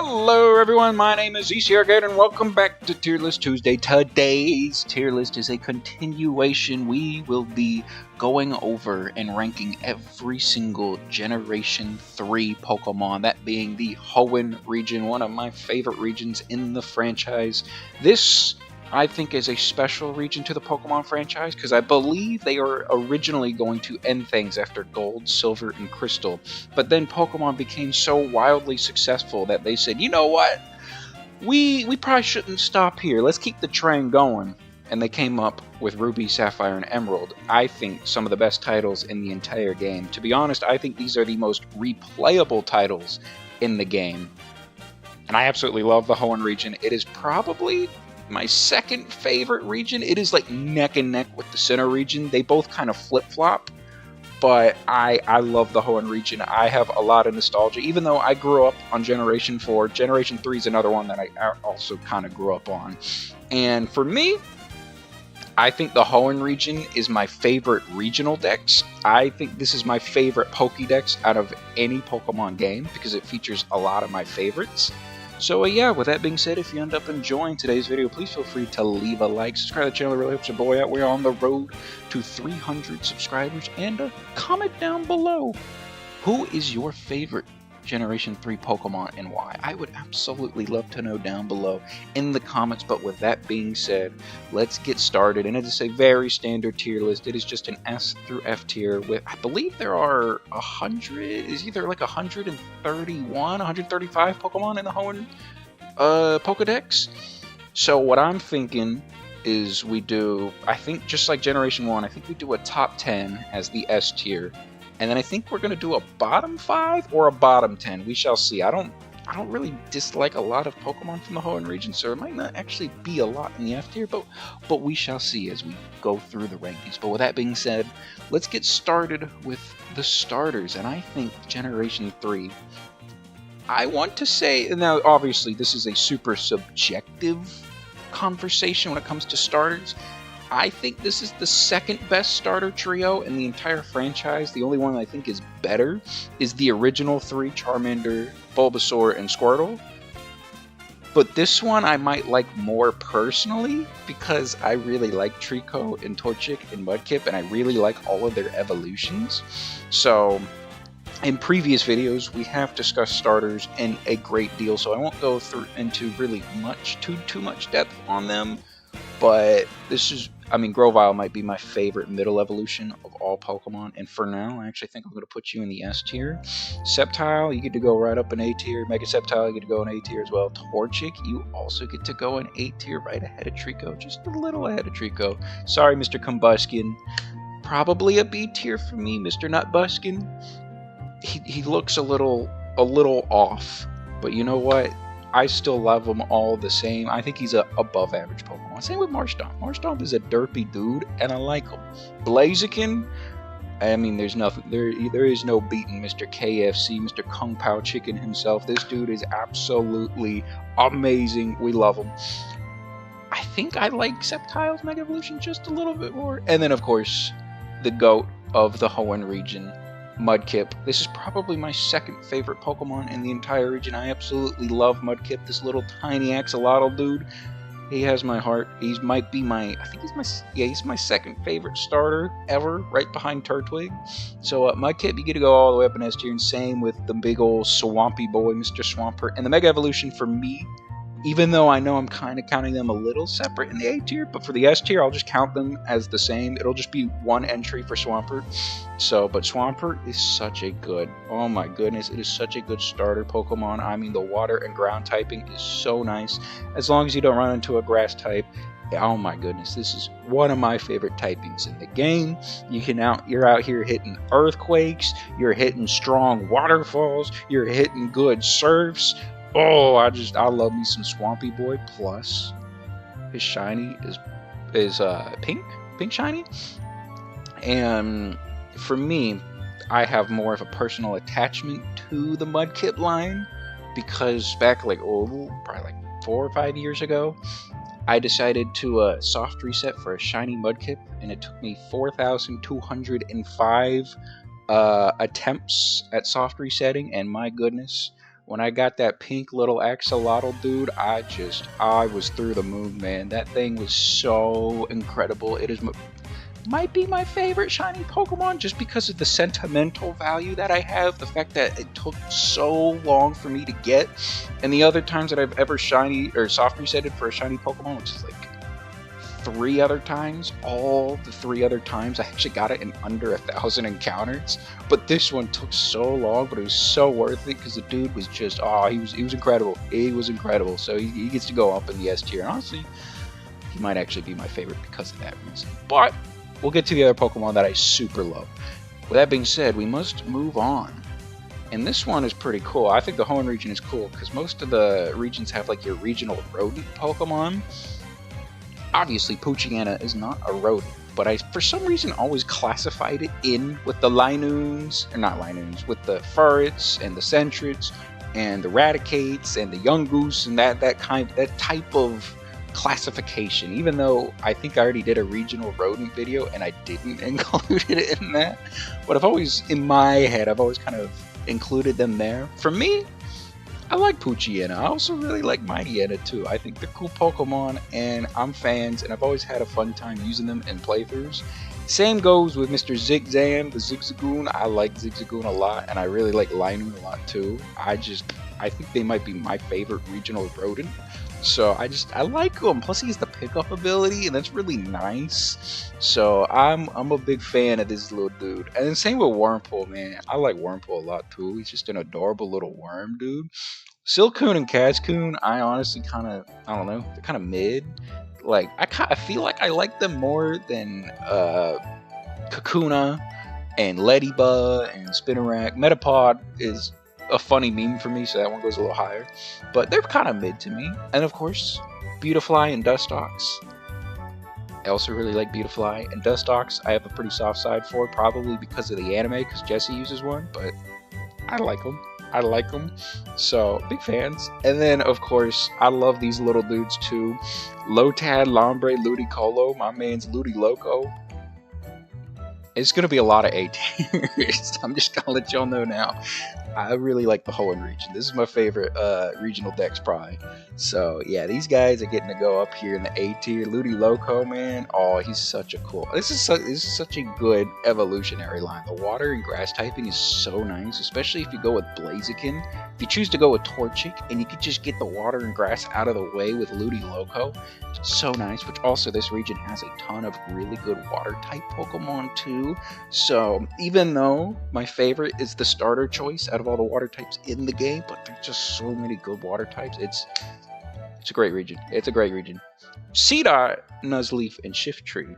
Hello everyone, my name is ZCRGator and welcome back to Tier List Tuesday. Today's tier list is a continuation. We will be going over and ranking every single Generation 3 Pokemon, that being the Hoenn region, one of my favorite regions in the franchise. This, I think, is a special region to the Pokemon franchise because I believe they are originally going to end things after Gold, Silver, and Crystal. But then Pokemon became so wildly successful that they said, you know what? We probably shouldn't stop here. Let's keep the train going. And they came up with Ruby, Sapphire, and Emerald. I think some of the best titles in the entire game. To be honest, I think these are the most replayable titles in the game. And I absolutely love the Hoenn region. It is probably my second favorite region. It is like neck and neck with the Sinnoh region. They both kind of flip-flop, but I love the Hoenn region. I have a lot of nostalgia, even though I grew up on Generation 4. Generation 3 is another one that I also kind of grew up on. And for me, I think the Hoenn region is my favorite regional dex. I think this is my favorite Pokédex out of any Pokemon game because it features a lot of my favorites. So yeah, with that being said, if you end up enjoying today's video, please feel free to leave a like, subscribe to the channel, it really helps your boy out. We're on the road to 300 subscribers, and comment down below, who is your favorite Generation 3 Pokemon and why? I would absolutely love to know down below in the comments. But with that being said, let's get started. And it is a very standard tier list. It is just an S through F tier with, I believe there are 100, is either like 131, 135 Pokemon in the Hoenn Pokedex. So what I'm thinking is we do, I think just like Generation 1, I think we do a top 10 as the S tier. And then I think we're going to do a bottom 5 or a bottom 10. We shall see. I don't really dislike a lot of Pokemon from the Hoenn region, so it might not actually be a lot in the F tier, but we shall see as we go through the rankings. But with that being said, let's get started with the starters. And I think Generation 3, I want to say, now obviously this is a super subjective conversation when it comes to starters. I think this is the second best starter trio in the entire franchise. The only one I think is better is the original 3, Charmander, Bulbasaur, and Squirtle. But this one I might like more personally because I really like Trico and Torchic and Mudkip, and I really like all of their evolutions. So in previous videos, we have discussed starters in a great deal, so I won't go through into really too much depth on them. But this is, I mean, Grovyle might be my favorite middle evolution of all Pokemon, and for now, I actually think I'm going to put you in the S tier. Sceptile, you get to go right up in A tier. Mega Sceptile, you get to go in A tier as well. Torchic, you also get to go in A tier, right ahead of Trico, just a little ahead of Trico. Sorry, Mr. Combuskin. Probably a B tier for me, Mr. Nutbuskin. He looks a little off, but you know what? I still love them all the same. I think he's a above average Pokemon. Same with Marshtomp. Marshtomp is a derpy dude, and I like him. Blaziken, I mean, there's nothing. There is no beating Mr. KFC, Mr. Kung Pao Chicken himself. This dude is absolutely amazing. We love him. I think I like Sceptile's Mega Evolution just a little bit more. And then, of course, the GOAT of the Hoenn region, Mudkip. This is probably my second favorite Pokemon in the entire region. I absolutely love Mudkip, this little tiny axolotl dude. He has my heart. He might be my, I think he's my second favorite starter ever, right behind Turtwig. So Mudkip, you get to go all the way up in S tier, and same with the big old swampy boy, Mr. Swampert. And the Mega Evolution for me, even though I know I'm kind of counting them a little separate in the A tier, but for the S tier, I'll just count them as the same. It'll just be one entry for Swampert. So, but Swampert is such a good, oh my goodness, it is such a good starter Pokemon. I mean, the water and ground typing is so nice. As long as you don't run into a grass type, oh my goodness, this is one of my favorite typings in the game. You're out here hitting earthquakes, you're hitting strong waterfalls, you're hitting good surfs. Oh, I love me some Swampy Boy. Plus, his shiny is pink shiny. And for me, I have more of a personal attachment to the Mudkip line because back probably like 4 or 5 years ago, I decided to soft reset for a shiny Mudkip, and it took me 4,205 attempts at soft resetting, and my goodness, when I got that pink little axolotl dude, I was through the moon, man. That thing was so incredible. It is might be my favorite shiny Pokemon just because of the sentimental value that I have, the fact that it took so long for me to get, and the other times that I've ever shiny or soft resetted for a shiny Pokemon, which is like 3 other times, all the 3 other times I actually got it in under 1,000 encounters. But this one took so long, but it was so worth it because the dude was just, he was incredible. He was incredible. So he gets to go up in the S tier. And honestly, he might actually be my favorite because of that reason. But we'll get to the other Pokemon that I super love. With that being said, we must move on. And this one is pretty cool. I think the Hoenn region is cool because most of the regions have like your regional rodent Pokemon. Obviously, Poochyena is not a rodent, but I, for some reason, always classified it in with the Linoons, or not Linoons, with the Furrets and the Sentrets and the Raticates and the Yungoos and that type of classification. Even though I think I already did a regional rodent video and I didn't include it in that, but I've always, in my head, I've always kind of included them there. For me, I like Poochyena. I also really like Mightyena too. I think they're cool Pokemon and I'm fans and I've always had a fun time using them in playthroughs. Same goes with Mr. Zigzam, the Zigzagoon. I like Zigzagoon a lot and I really like Linoon a lot too. I think they might be my favorite regional rodent. So I like him. Plus he has the pickup ability and that's really nice. So I'm a big fan of this little dude. And then same with Wurmple, man. I like Wurmple a lot too. He's just an adorable little worm dude. Silcoon and Cascoon, I honestly I don't know, they're kind of mid. Like I feel like I like them more than Kakuna and Ladybug and Spinarak. Metapod is a funny meme for me, so that one goes a little higher. But they're kind of mid to me. And of course, Beautifly and Dustox. I also really like Beautifly and Dustox. I have a pretty soft side for, probably because of the anime, because Jessie uses one, but I like them. I like them. So, big fans. And then, of course, I love these little dudes too. Lotad, Lombre, Ludicolo, my man's Ludiloco. It's going to be a lot of A tiers. I'm just going to let y'all know now. I really like the Hoenn region. This is my favorite regional dex probably. So yeah, these guys are getting to go up here in the A tier. Ludiloco, man. Oh, he's such a cool. This is such a good evolutionary line. The water and grass typing is so nice, especially if you go with Blaziken. If you choose to go with Torchic and you could just get the water and grass out of the way with Ludiloco, it's so nice. Which also this region has a ton of really good water type Pokemon too. So even though my favorite is the starter choice out of all the water types in the game, but there's just so many good water types. It's a great region. It's a great region. Seedot, Nuzleaf, and Shiftry.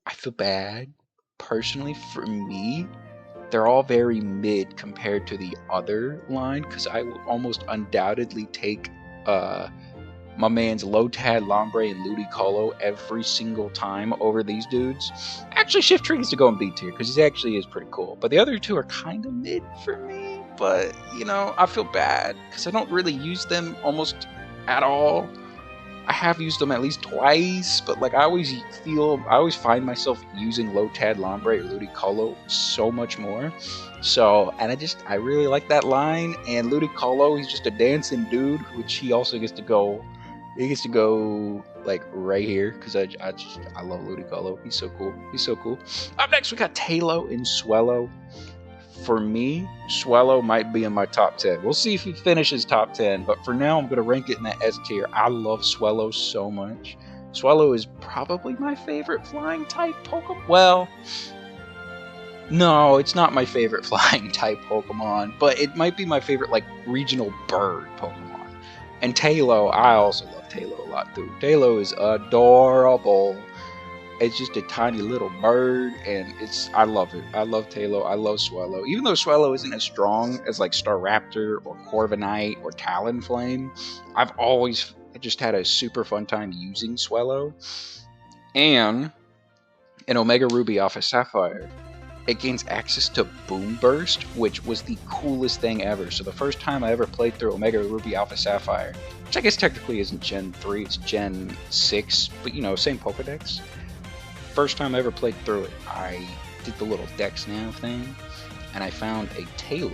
I feel bad. Personally, for me, they're all very mid compared to the other line, because I will almost undoubtedly take my man's Lotad, Lombre, and Ludicolo every single time over these dudes. Actually, Shiftry gets to go in B tier because he actually is pretty cool. But the other two are kind of mid for me. But, you know, I feel bad because I don't really use them almost at all. I have used them at least twice, but like I always find myself using Lotad, Lombre, or Ludicolo so much more. So, and I really like that line. And Ludicolo, he's just a dancing dude, which he also gets to go. He gets to go like right here because I love Ludicolo. He's so cool. He's so cool. Up next, we got Tailo and Swellow. For me, Swellow might be in my top 10. We'll see if he finishes top 10, but for now, I'm going to rank it in the S tier. I love Swellow so much. Swellow is probably my favorite flying type Pokemon. Well, no, it's not my favorite flying type Pokemon, but it might be my favorite like regional bird Pokemon. And Tailo, I also love Tailo a lot too. Tailo is adorable. It's just a tiny little bird, and I love it. I love Tailo. I love Swellow. Even though Swellow isn't as strong as like Staraptor or Corviknight or Talonflame, I've always just had a super fun time using Swellow. And in Omega Ruby Alpha Sapphire, it gains access to Boom Burst, which was the coolest thing ever. So the first time I ever played through Omega Ruby Alpha Sapphire, which I guess technically isn't Gen 3, it's Gen 6, but you know, same Pokedex. First time I ever played through it, I did the little Dex Nav thing, and I found a Tailo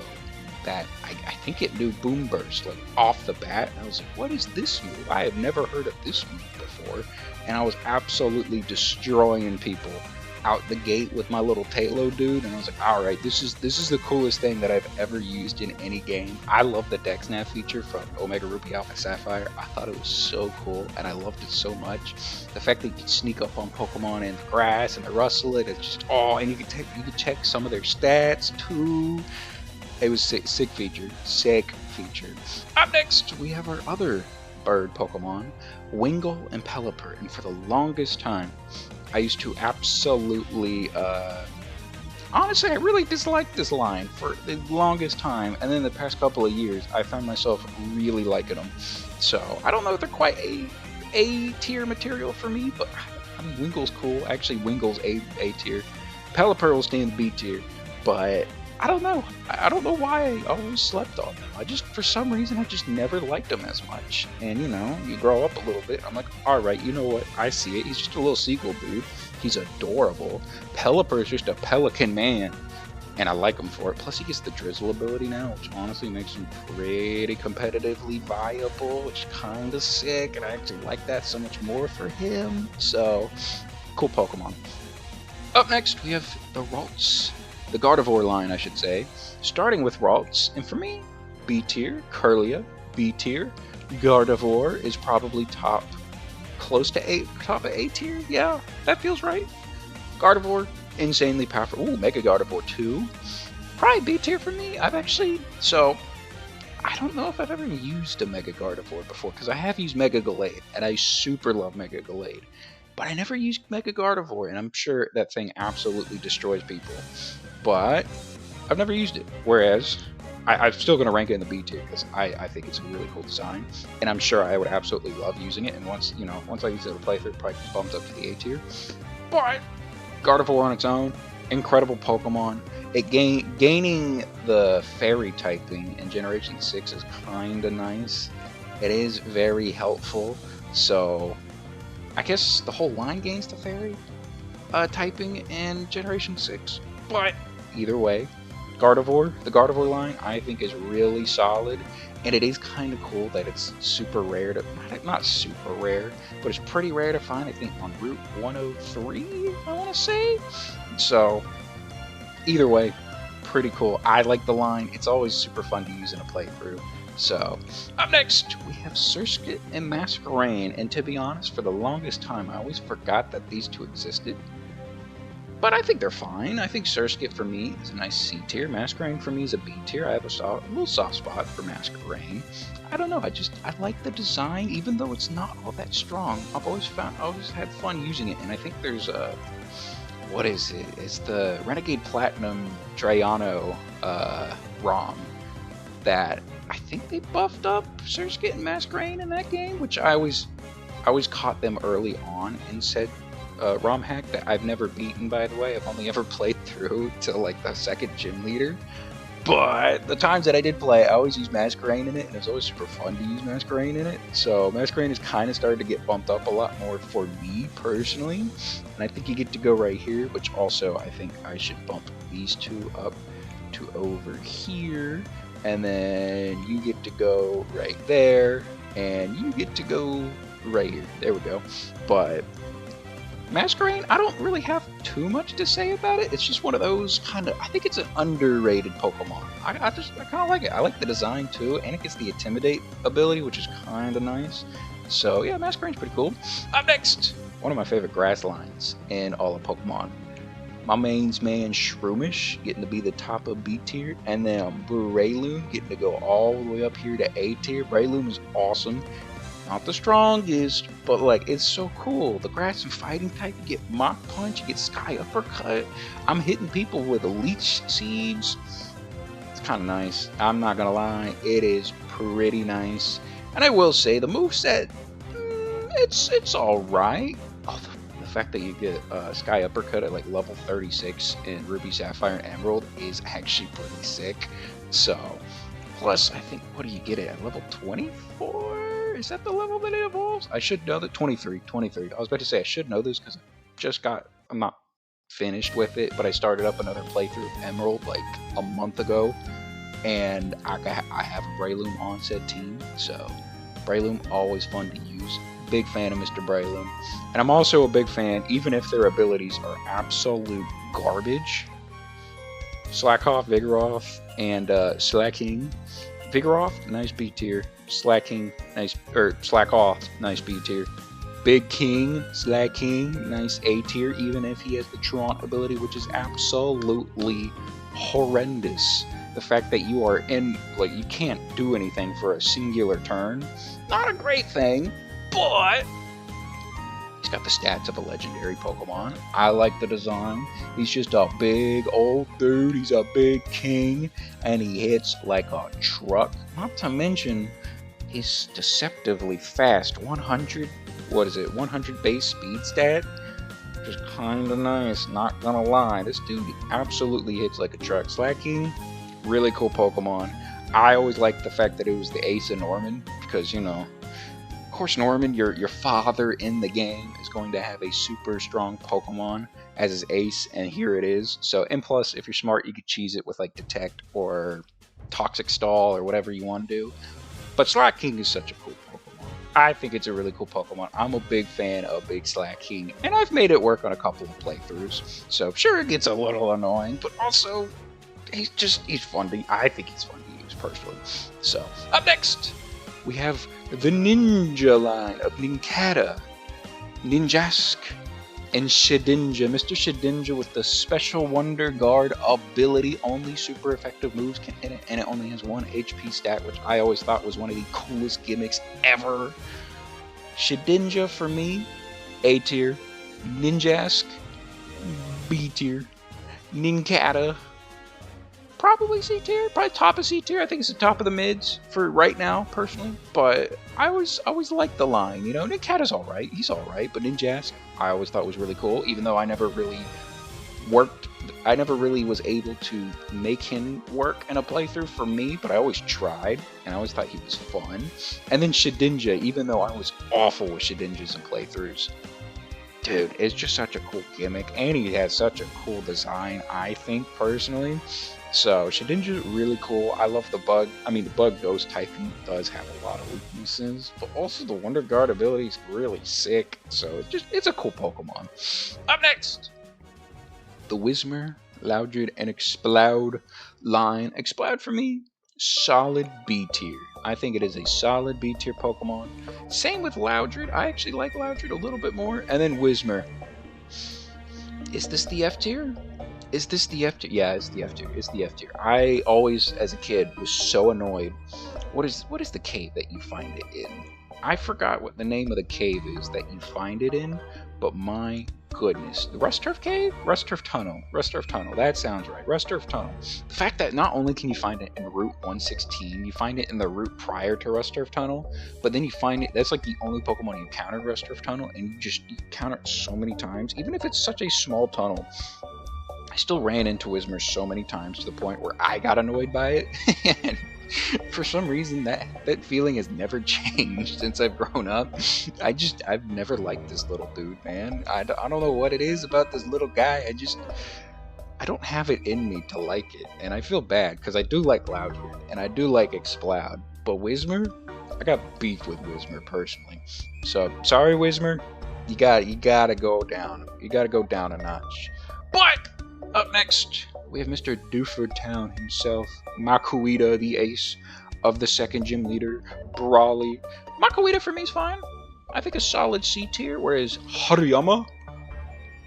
that I think it knew Boom Burst like off the bat. And I was like, what is this move? I have never heard of this move before. And I was absolutely destroying people out the gate with my little Talo dude, and I was like, all right, this is the coolest thing that I've ever used in any game. I love the Dex Nav feature from Omega Ruby Alpha Sapphire. I thought it was so cool, and I loved it so much. The fact that you could sneak up on Pokemon in the grass and rustle it, it's just and you could check some of their stats too. It was sick feature. Up next, we have our other bird Pokemon, Wingull and Pelipper, and for the longest time, I used to absolutely, honestly, I really disliked this line for the longest time, and then the past couple of years, I found myself really liking them. So, I don't know if they're quite A tier material for me, but I mean, Wingull's cool. Actually, Wingull's A tier. Pelipper will stay in the B tier, but I don't know. I don't know why I always slept on them. For some reason, I just never liked them as much. And, you know, you grow up a little bit. I'm like, all right, you know what? I see it. He's just a little sequel dude. He's adorable. Pelipper is just a pelican man. And I like him for it. Plus, he gets the Drizzle ability now, which honestly makes him pretty competitively viable, which is kind of sick. And I actually like that so much more for him. So, cool Pokemon. Up next, we have the Ralts. The Gardevoir line, I should say. Starting with Ralts, and for me, B tier, Kirlia, B tier. Gardevoir is probably top of A tier. Yeah, that feels right. Gardevoir, insanely powerful. Ooh, Mega Gardevoir 2. Probably B tier for me. I don't know if I've ever used a Mega Gardevoir before, because I have used Mega Gallade, and I super love Mega Gallade. But I never used Mega Gardevoir, and I'm sure that thing absolutely destroys people. But I've never used it. Whereas, I'm still going to rank it in the B tier, because I think it's a really cool design. And I'm sure I would absolutely love using it, and once I use it in a playthrough, it probably bumps up to the A tier. But Gardevoir on its own, incredible Pokemon. Gaining the Fairy typing in Generation 6 is kind of nice. It is very helpful, so I guess the whole line gains the Fairy typing in Generation 6. But either way, the Gardevoir line, I think is really solid. And it is kind of cool that it's super rare to, not super rare, but it's pretty rare to find, I think, on Route 103, I want to say. So, either way, pretty cool. I like the line. It's always super fun to use in a playthrough. So, up next, we have Surskit and Masquerain. And to be honest, for the longest time, I always forgot that these two existed. But I think they're fine. I think Surskit for me is a nice C tier. Masquerain for me is a B tier. I have a little soft spot for Masquerain. I don't know. I like the design, even though it's not all that strong. I've always had fun using it. And I think there's what is it? It's the Renegade Platinum Drayano ROM that I think they buffed up Surskit and Masquerain in that game, which I always caught them early on and said ROM hack that I've never beaten, by the way. I've only ever played through to like the second gym leader. But the times that I did play, I always used Masquerain in it, and it was always super fun to use Masquerain in it. So Masquerain has kind of started to get bumped up a lot more for me personally. And I think you get to go right here, which also I think I should bump these two up to over here. And then you get to go right there, and you get to go right here. There we go. But Masquerain, I don't really have too much to say about it. It's just one of those I think it's an underrated Pokemon. I kind of like it. I like the design too, and it gets the Intimidate ability, which is kind of nice. So yeah, Masquerain's pretty cool. Up next, one of my favorite grass lines in all of Pokemon. My mains man Shroomish getting to be the top of B tier, and then Breloom getting to go all the way up here to A tier. Breloom is awesome. Not the strongest, but like it's so cool. The grass and fighting type, you get Mach Punch, you get Sky Uppercut. I'm hitting people with Leech Seeds. It's kind of nice. I'm not gonna lie, it is pretty nice. And I will say the moveset, it's all right. Oh, the fact that you get Sky Uppercut at like level 36 in Ruby, Sapphire, and Emerald is actually pretty sick. So, plus I think, what do you get it at level 24? Is that the level that it evolves? I should know that. 23. I was about to say I should know this because I'm not finished with it, but I started up another playthrough of Emerald like a month ago. and I have a Breloom on said team, so Breloom always fun to use. Big fan of Mr. Breloom, and I'm also a big fan, even if their abilities are absolute garbage. Slackoff, Vigoroth, and Slacking. Vigoroth, nice B tier. Slacking, nice, or Slackoff, nice B tier. Big King, Slacking, nice A tier, even if he has the Truant ability, which is absolutely horrendous. The fact that you are in, like, you can't do anything for a singular turn, not a great thing, but he's got the stats of a legendary Pokemon. I like the design. He's just a big old dude. He's a big king, and he hits like a truck. Not to mention, he's deceptively fast. 100, what is it? 100 base speed stat? Just kinda nice, not gonna lie. This dude absolutely hits like a truck. Slacking, really cool Pokemon. I always liked the fact that it was the ace of Norman, because, you know, of course Norman, your father in the game, is going to have a super strong Pokemon as his ace, and here it is. So, and plus, if you're smart, you could cheese it with like Detect or Toxic Stall or whatever you want to do. But Slacking is such a cool Pokemon. I think it's a really cool Pokemon. I'm a big fan of Big Slacking, and I've made it work on a couple of playthroughs. So sure, it gets a little annoying, but also he's fun to, I think he's fun to use personally. So up next, we have the Ninja line of Nincada, Ninjask, and Shedinja. Mr. Shedinja with the Special Wonder Guard ability. Only super effective moves can hit it, and it only has 1 HP stat, which I always thought was one of the coolest gimmicks ever. Shedinja for me, A tier. Ninjask, B tier. Nincada, probably C tier, probably top of C tier. I think it's the top of the mids for right now, personally. But I always liked the line, you know. Nincada's alright, he's alright, but Ninjask, I always thought was really cool, even though I never really was able to make him work in a playthrough for me, but I always tried, and I always thought he was fun. And then Shedinja, even though I was awful with Shedinjas in playthroughs, dude, it's just such a cool gimmick, and he has such a cool design, I think, personally. So, Shedinja is really cool. I love the bug. I mean, the bug ghost typing does have a lot of weaknesses, but also the Wonder Guard ability is really sick. So, it's a cool Pokemon. Up next, the Whismur, Loudred, and Exploud line. Exploud for me, solid B tier. I think it is a solid B tier Pokemon. Same with Loudred. I actually like Loudred a little bit more. And then Whismur. Is this the F tier? Is this the F tier? Yeah, it's the F tier. It's the F tier. I always, as a kid, was so annoyed. What is the cave that you find it in? I forgot what the name of the cave is that you find it in, but my goodness. The Rust Turf Cave? Rust Turf Tunnel. Rust Turf Tunnel. That sounds right. Rust Turf Tunnel. The fact that not only can you find it in Route 116, you find it in the route prior to Rust Turf Tunnel, but then you find it, that's like the only Pokemon you encountered Rust Turf Tunnel, and you encounter it so many times, even if it's such a small tunnel. I still ran into Whismur so many times to the point where I got annoyed by it. And for some reason, that feeling has never changed since I've grown up. I've never liked this little dude, man. I don't know what it is about this little guy. I don't have it in me to like it. And I feel bad, because I do like Loudred, and I do like Exploud. But Whismur, I got beef with Whismur, personally. So, sorry, Whismur. You gotta go down. You gotta go down a notch. But up next, we have Mr. Dewford Town himself, Makuhita, the ace of the second gym leader, Brawly. Makuhita for me is fine. I think a solid C tier, whereas Hariyama,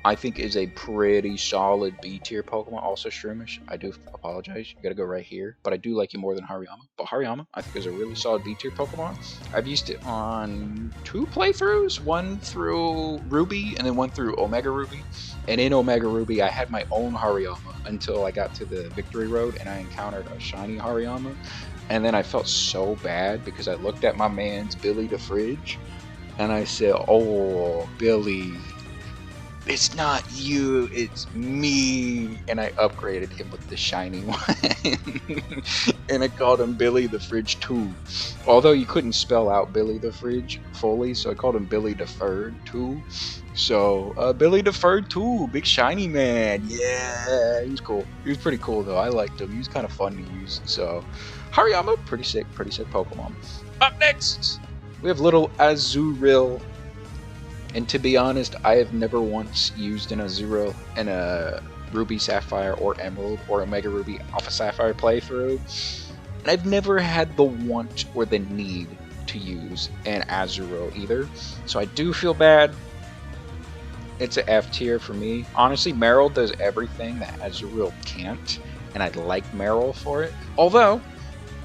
I think, is a pretty solid B tier Pokemon. Also Shroomish, I do apologize, you gotta go right here, but I do like you more than Hariyama. But Hariyama, I think, is a really solid B tier Pokemon. I've used it on 2 playthroughs, one through Ruby and then one through Omega Ruby. And in Omega Ruby, I had my own Hariyama until I got to the Victory Road and I encountered a shiny Hariyama. And then I felt so bad because I looked at my man's Billy the Fridge and I said, "Oh, Billy, it's not you, it's me." And I upgraded him with the shiny one. And I called him Billy the Fridge 2. Although you couldn't spell out Billy the Fridge fully, so I called him Billy the Furred 2. So Billy the Fur too, big shiny man. Yeah, he was cool. He was pretty cool though. I liked him. He was kind of fun to use. So Hariyama, pretty sick Pokemon. Up next, we have little Azurill. And to be honest, I have never once used an Azurill in a Ruby Sapphire or Emerald or a Mega Ruby Alpha Sapphire playthrough. And I've never had the want or the need to use an Azurill either. So I do feel bad. It's an F tier for me. Honestly, Meryl does everything that Azurill can't, and I'd like Meryl for it. Although,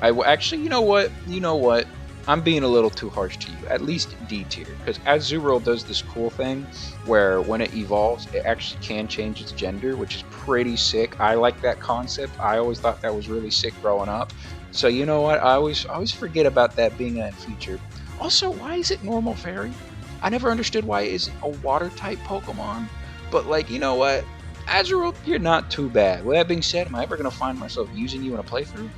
actually, you know what? I'm being a little too harsh to you. At least D tier, because Azurill does this cool thing where when it evolves, it actually can change its gender, which is pretty sick. I like that concept. I always thought that was really sick growing up. So you know what? I always forget about that being a feature. Also, why is it normal fairy? I never understood why it isn't a water type Pokemon. But like, you know what? Azurill, you're not too bad. With that being said, am I ever gonna find myself using you in a playthrough?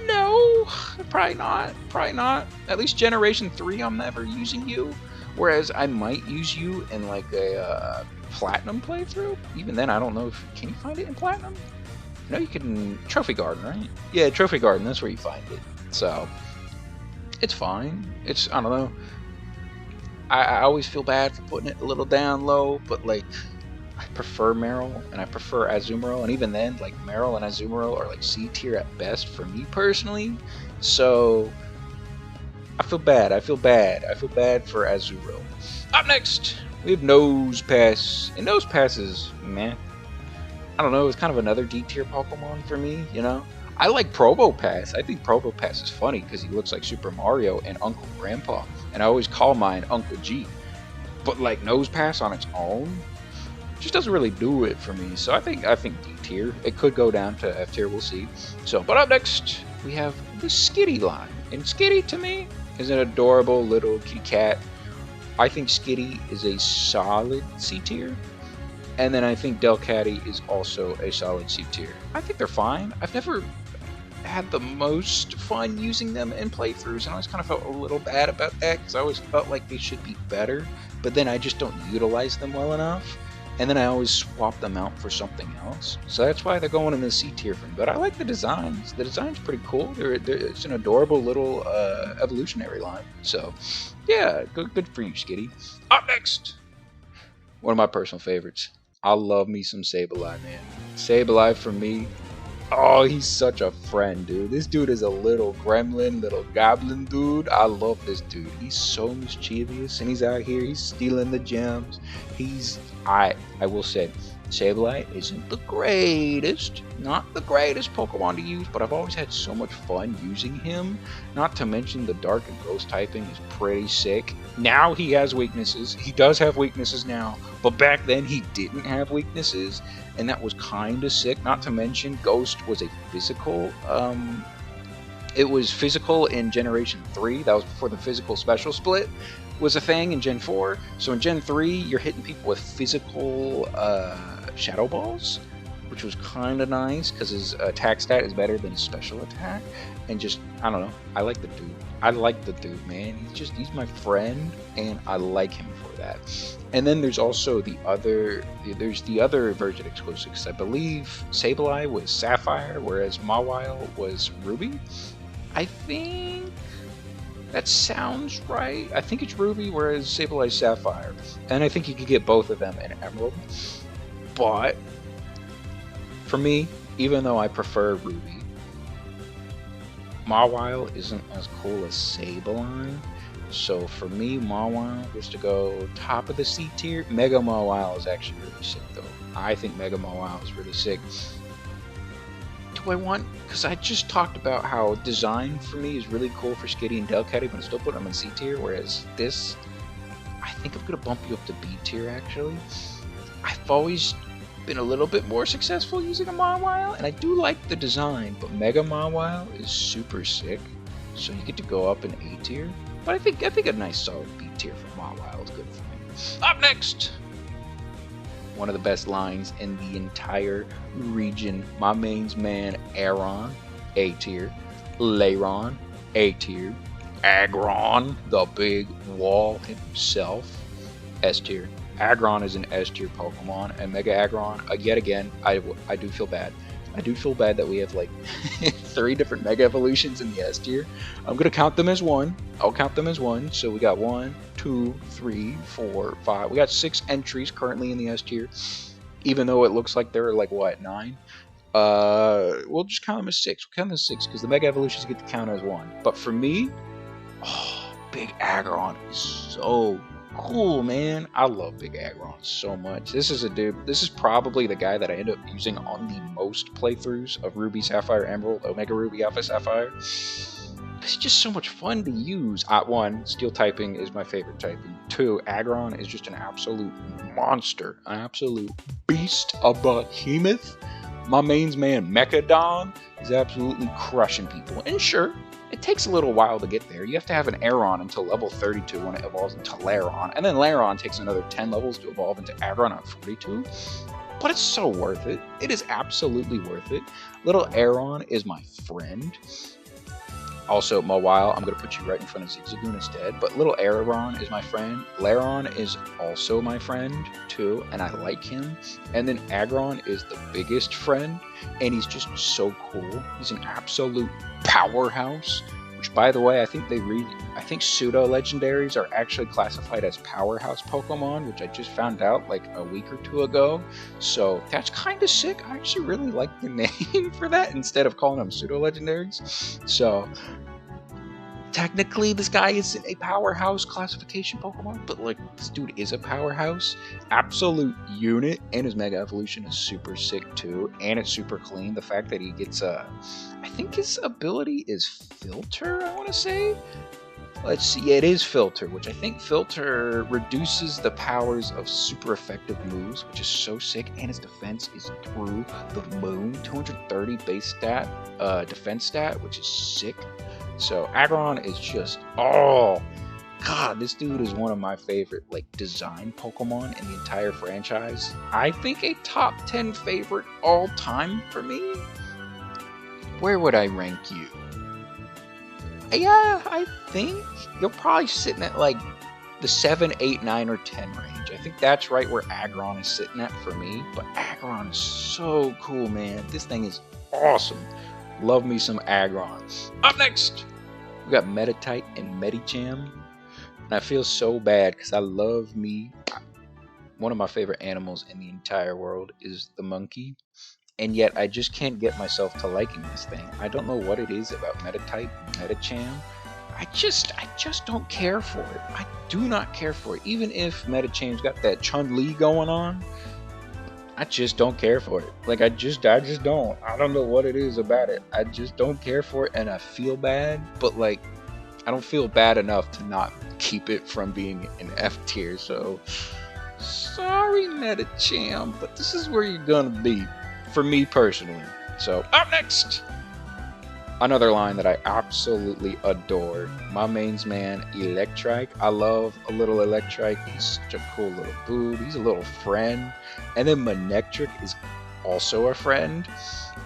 No, probably not. Probably not. At least Generation 3, I'm never using you. Whereas I might use you in like a Platinum playthrough. Even then, I don't know if can you find it in Platinum. No, you can Trophy Garden, right? Yeah, Trophy Garden. That's where you find it. So it's fine. I don't know. I always feel bad for putting it a little down low, but like I prefer Meryl and I prefer Azumarill, and even then, like Meryl and Azumarill are like C tier at best for me personally. So I feel bad. I feel bad for Azumarill. Up next, we have Nose Pass, and Nose Pass is meh. I don't know. It's kind of another D tier Pokemon for me. You know, I like Probopass. I think Probopass is funny because he looks like Super Mario and Uncle Grandpa, and I always call mine Uncle G. But like Nose Pass on its own just doesn't really do it for me. So I think D tier. It could go down to F tier. We'll see. So, but up next we have the Skitty line, and Skitty to me is an adorable little kitty cat. I think Skitty is a solid C tier. And then I think Delcatty is also a solid C tier. I think they're fine. I've never had the most fun using them in playthroughs, and I always kind of felt a little bad about that because I always felt like they should be better, but then I just don't utilize them well enough, and then I always swap them out for something else. So that's why they're going in the C tier for me. But I like the designs. The design's pretty cool. It's an adorable little evolutionary line. So yeah, good for you, Skitty. Up next, one of my personal favorites. I love me some Sableye, man. Sableye for me. Oh, he's such a friend, dude. This dude is a little gremlin, little goblin dude. I love this dude. He's so mischievous, and he's out here. He's stealing the gems. I will say, Sableye isn't the greatest, not the greatest Pokemon to use, but I've always had so much fun using him. Not to mention the Dark and Ghost typing is pretty sick. Now he has weaknesses. He does have weaknesses now, but back then he didn't have weaknesses, and that was kind of sick. Not to mention Ghost was a physical. It was physical in Generation 3. That was before the physical special split was a thing in Gen 4. So in Gen 3, you're hitting people with physical Shadow Balls, which was kind of nice because his attack stat is better than his special attack. And just, I don't know, I like the dude. I like the dude, man. He's my friend, and I like him for that. And then there's also the other version exclusives. I believe Sableye was Sapphire, whereas Mawile was Ruby. I think that sounds right. I think it's Ruby, whereas Sableye is Sapphire. And I think you could get both of them in Emerald. But for me, even though I prefer Ruby, Mawile isn't as cool as Sableye. So for me, Mawile is to go top of the C tier. Mega Mawile is actually really sick, though. I think Mega Mawile is really sick. Do I want... Because I just talked about how design for me is really cool for Skitty and Delcatty, but I'm still putting them in C tier, whereas this, I think I'm going to bump you up to B tier, actually. I've always been a little bit more successful using a Mawile, and I do like the design, but Mega Mawile is super sick, so you get to go up in A tier. But I think a nice solid B tier for Mawile is good for me. Up next, one of the best lines in the entire region, my mains man Aron, A tier, Lairon, A tier, Aggron, the big wall himself, S tier, Aggron is an S tier Pokemon, and Mega Aggron, yet again, I do feel bad. I do feel bad that we have like 3 different Mega Evolutions in the S tier. I'm gonna count them as one. I'll count them as one. So we got 1, 2, 3, 4, 5. We got 6 entries currently in the S tier, even though it looks like there are like what 9. We'll just count them as 6. We'll count them as 6 because the Mega Evolutions get to count as 1. But for me, Big Aggron is so cool, man. I love Big Aggron so much. This is a dude. This is probably the guy that I end up using on the most playthroughs of Ruby, Sapphire, Emerald, Omega Ruby, Alpha Sapphire. It's just so much fun to use. 1, Steel typing is my favorite typing. 2, Aggron is just an absolute monster, an absolute beast, a behemoth. My mains man, Mechadon, is absolutely crushing people. And sure, it takes a little while to get there. You have to have an Aeron until level 32 when it evolves into Lairon. And then Lairon takes another 10 levels to evolve into Aggron at 42. But it's so worth it. It is absolutely worth it. Little Aeron is my friend. Also, Mawile, I'm going to put you right in front of Zigzagoon instead. But little Aeron is my friend. Lairon is also my friend, too, and I like him. And then Aggron is the biggest friend, and he's just so cool. He's an absolute powerhouse, which, by the way, I think pseudo-legendaries are actually classified as powerhouse Pokemon, which I just found out like a week or 2 ago. So that's kind of sick. I actually really like the name for that instead of calling them pseudo-legendaries. So technically this guy isn't a powerhouse classification Pokemon, but like this dude is a powerhouse. Absolute unit, and his Mega Evolution is super sick too, and it's super clean. The fact that he gets I think his ability is Filter, I want to say. Let's see, yeah, it is Filter, which I think Filter reduces the powers of super effective moves, which is so sick, and his defense is through the moon. 230 base stat, defense stat, which is sick. So Aggron is just, oh god, this dude is one of my favorite like design Pokemon in the entire franchise. I think a top 10 favorite all time for me. Where would I rank you? Yeah, I think you're probably sitting at like the 7, 8, 9, or 10 range. I think that's right where Aggron is sitting at for me. But Aggron is so cool, man. This thing is awesome. Love me some Aggron. Up next, we got Meditite and Medicham. And I feel so bad because I love me. One of my favorite animals in the entire world is the monkey. And yet I just can't get myself to liking this thing. I don't know what it is about Meditite and Medicham. I just don't care for it. I do not care for it. Even if Medicham's got that Chun-Li going on, I just don't care for it. Like I just don't. I don't know what it is about it. I just don't care for it, and I feel bad, but like I don't feel bad enough to not keep it from being an F tier. So sorry, Medicham, but this is where you're gonna be. For me personally. So, up next! Another line that I absolutely adore. My mains man, Electrike. I love a little Electrike. He's such a cool little dude. He's a little friend. And then Manectric is also a friend.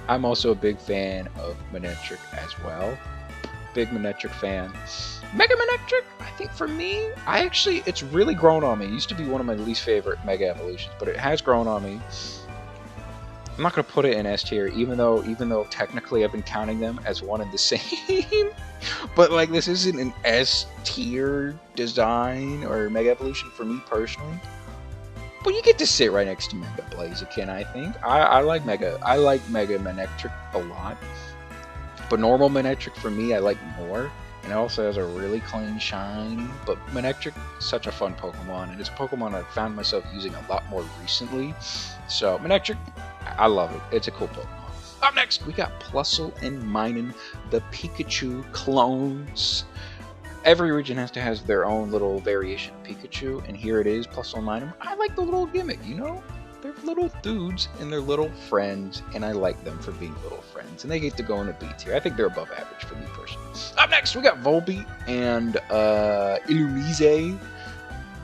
I'm also a big fan of Manectric as well. Big Manectric fan. Mega Manectric, I think for me, it's really grown on me. It used to be one of my least favorite Mega Evolutions, but it has grown on me. I'm not going to put it in S tier, even though technically I've been counting them as one and the same. But like this isn't an S tier design or Mega Evolution for me personally. But you get to sit right next to Mega Blaziken, I think. I like Mega Manectric a lot. But normal Manectric for me I like more. And it also has a really clean shine. But Manectric is such a fun Pokemon, and it's a Pokemon I've found myself using a lot more recently. So Manectric, I love it. It's a cool Pokemon. Up next, we got Plusle and Minun, the Pikachu clones. Every region has to have their own little variation of Pikachu, and here it is, Plusle and Minun. I like the little gimmick, you know? They're little dudes, and they're little friends, and I like them for being little friends, and they get to go in a B tier. I think they're above average for me personally. Up next, we got Volbeat and Illumise.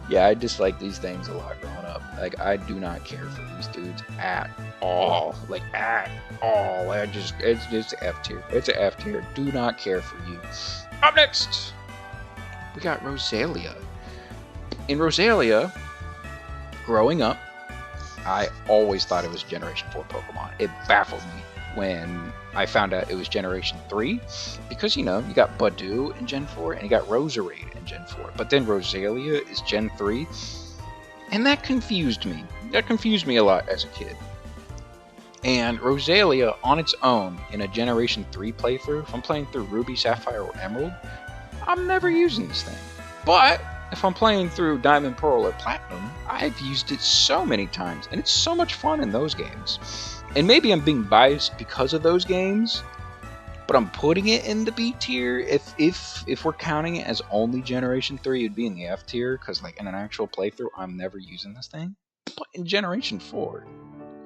Yeah, I dislike these things a lot growing up. Like, I do not care for these dudes at all. Like, at all. It's just F tier. It's a F tier. Do not care for you. Up next, we got Rosalia. In Rosalia, growing up, I always thought it was Generation 4 Pokemon. It baffled me when I found out it was Generation 3, because, you know, you got Budew in Gen 4, and you got Roserade in Gen 4, but then Rosalia is Gen 3, and that confused me. That confused me a lot as a kid. And Rosalia, on its own, in a Generation 3 playthrough, if I'm playing through Ruby, Sapphire, or Emerald, I'm never using this thing. But if I'm playing through Diamond, Pearl, or Platinum, I've used it so many times, and it's so much fun in those games. And maybe I'm being biased because of those games, but I'm putting it in the B tier. If we're counting it as only Generation 3, it'd be in the F tier, because like in an actual playthrough, I'm never using this thing. But in Generation 4,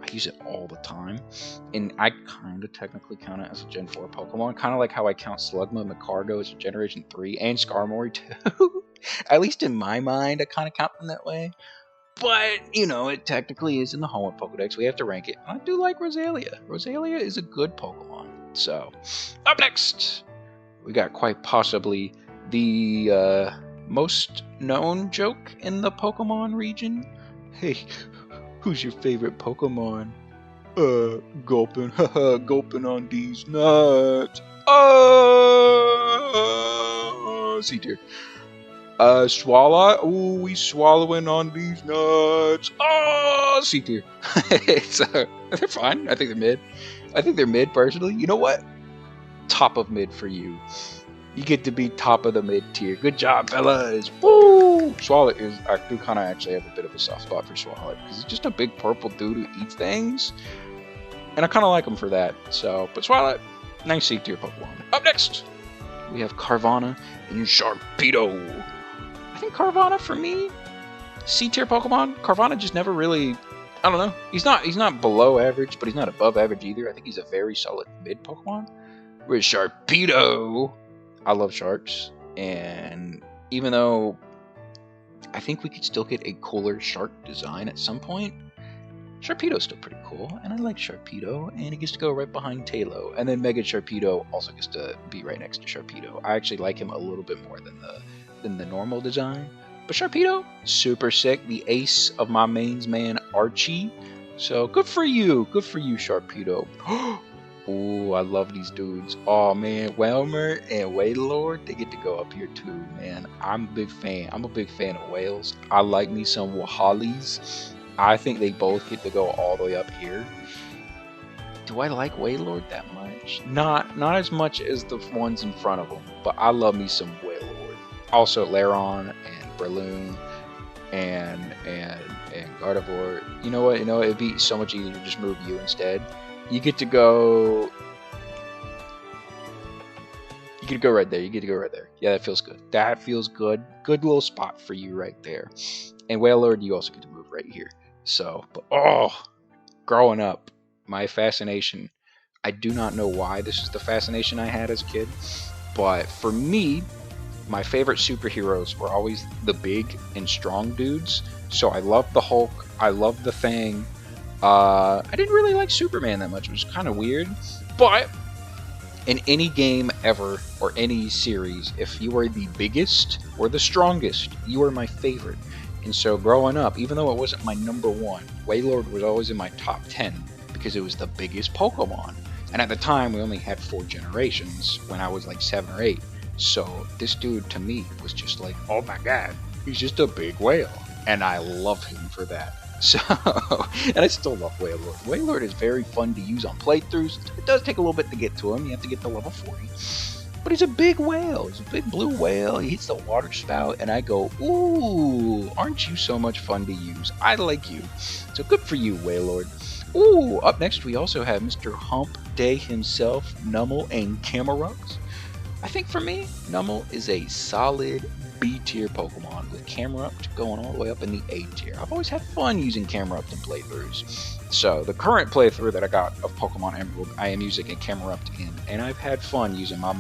I use it all the time, and I kind of technically count it as a Gen 4 Pokemon, kind of like how I count Slugma and Magcargo as a Generation 3, and Skarmory too. At least in my mind, I kind of count them that way. But, you know, it technically is in the Hoenn Pokedex. We have to rank it. I do like Rosalia. Rosalia is a good Pokemon. So, up next, we got quite possibly the most known joke in the Pokemon region. Hey, who's your favorite Pokemon? Gulpin. Haha, gulpin on these nuts. C tier. Swallow. Ooh, we swallowing on these nuts. C tier. They're fine. I think they're mid. I think they're mid, personally. You know what? Top of mid for you. You get to be top of the mid tier. Good job, fellas. Woo! Swallow is. I do kind of actually have a bit of a soft spot for Swallow, because he's just a big purple dude who eats things, and I kind of like him for that. So, but Swallow, nice C tier Pokemon. Up next, we have Carvanha and Sharpedo. I think Carvanha, for me, C tier Pokemon. Carvanha just never really. I don't know. He's not below average, but he's not above average either. I think he's a very solid mid Pokemon. With Sharpedo, I love sharks, and even though I think we could still get a cooler shark design at some point, Sharpedo's still pretty cool, and I like Sharpedo, and it gets to go right behind Tailo, and then Mega Sharpedo also gets to be right next to Sharpedo. I actually like him a little bit more than the normal design, but Sharpedo, super sick, the ace of my mains man Archie, so good for you Sharpedo. Ooh, I love these dudes. Oh man, Whelmer and Wailord, they get to go up here too, man. I'm a big fan. I'm a big fan of whales. I like me some Wahalis. I think they both get to go all the way up here. Do I like Wailord that much? Not as much as the ones in front of them, but I love me some Wailord. Also Lairon and Breloom and Gardevoir. You know what? It'd be so much easier to just move you instead. You get to go right there. Yeah, that feels good. Good little spot for you right there. And Wailord, you also get to move right here. So, but growing up, my fascination, I do not know why this is the fascination I had as a kid, but for me, my favorite superheroes were always the big and strong dudes. So I loved the Hulk, I loved the Thing. I didn't really like Superman that much, which was kind of weird, but in any game ever, or any series, if you were the biggest or the strongest, you were my favorite. And so growing up, even though it wasn't my number one, Wailord was always in my top 10, because it was the biggest Pokemon. And at the time, we only had 4 generations, when I was like 7 or 8. So this dude, to me, was just like, oh my god, he's just a big whale. And I love him for that. So, and I still love Wailord. Wailord is very fun to use on playthroughs. It does take a little bit to get to him. You have to get to level 40. But he's a big whale. He's a big blue whale. He hits the water spout, and I go, ooh, aren't you so much fun to use? I like you. So good for you, Wailord. Ooh, up next we also have Mr. Hump Day himself, Numel and Camerupt. I think for me, Numel is a solid B tier Pokemon, with Camerupt going all the way up in the A tier. I've always had fun using Camerupt in playthroughs. So the current playthrough that I got of Pokemon Emerald, I am using a Camerupt in, and I've had fun using my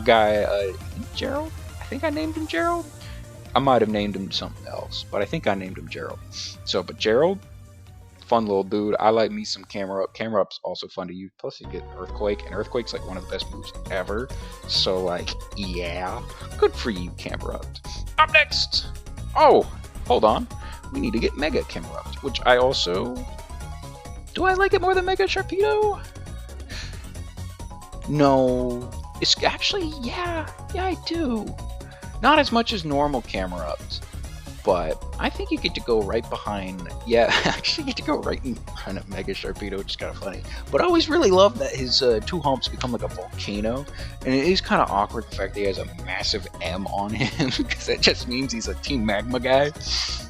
guy, Gerald? I think I named him Gerald? I might have named him something else, but I think I named him Gerald. So, but Gerald, fun little dude. I like me some Camerupt. Camerupt's also fun to use. Plus you get Earthquake, and Earthquake's like one of the best moves ever. So like, yeah, good for you, Camerupt. Up next, oh, hold on. we need to get Mega Camerupt, which I also... Do I like it more than Mega Sharpedo? No. It's actually, yeah, I do. Not as much as normal Camerupt, but I think you get to go right behind, yeah, actually you get to go right in front of Mega Sharpedo, which is kind of funny. But I always really love that his two humps become like a volcano, and it is kind of awkward the fact that he has a massive M on him, because that just means he's a Team Magma guy.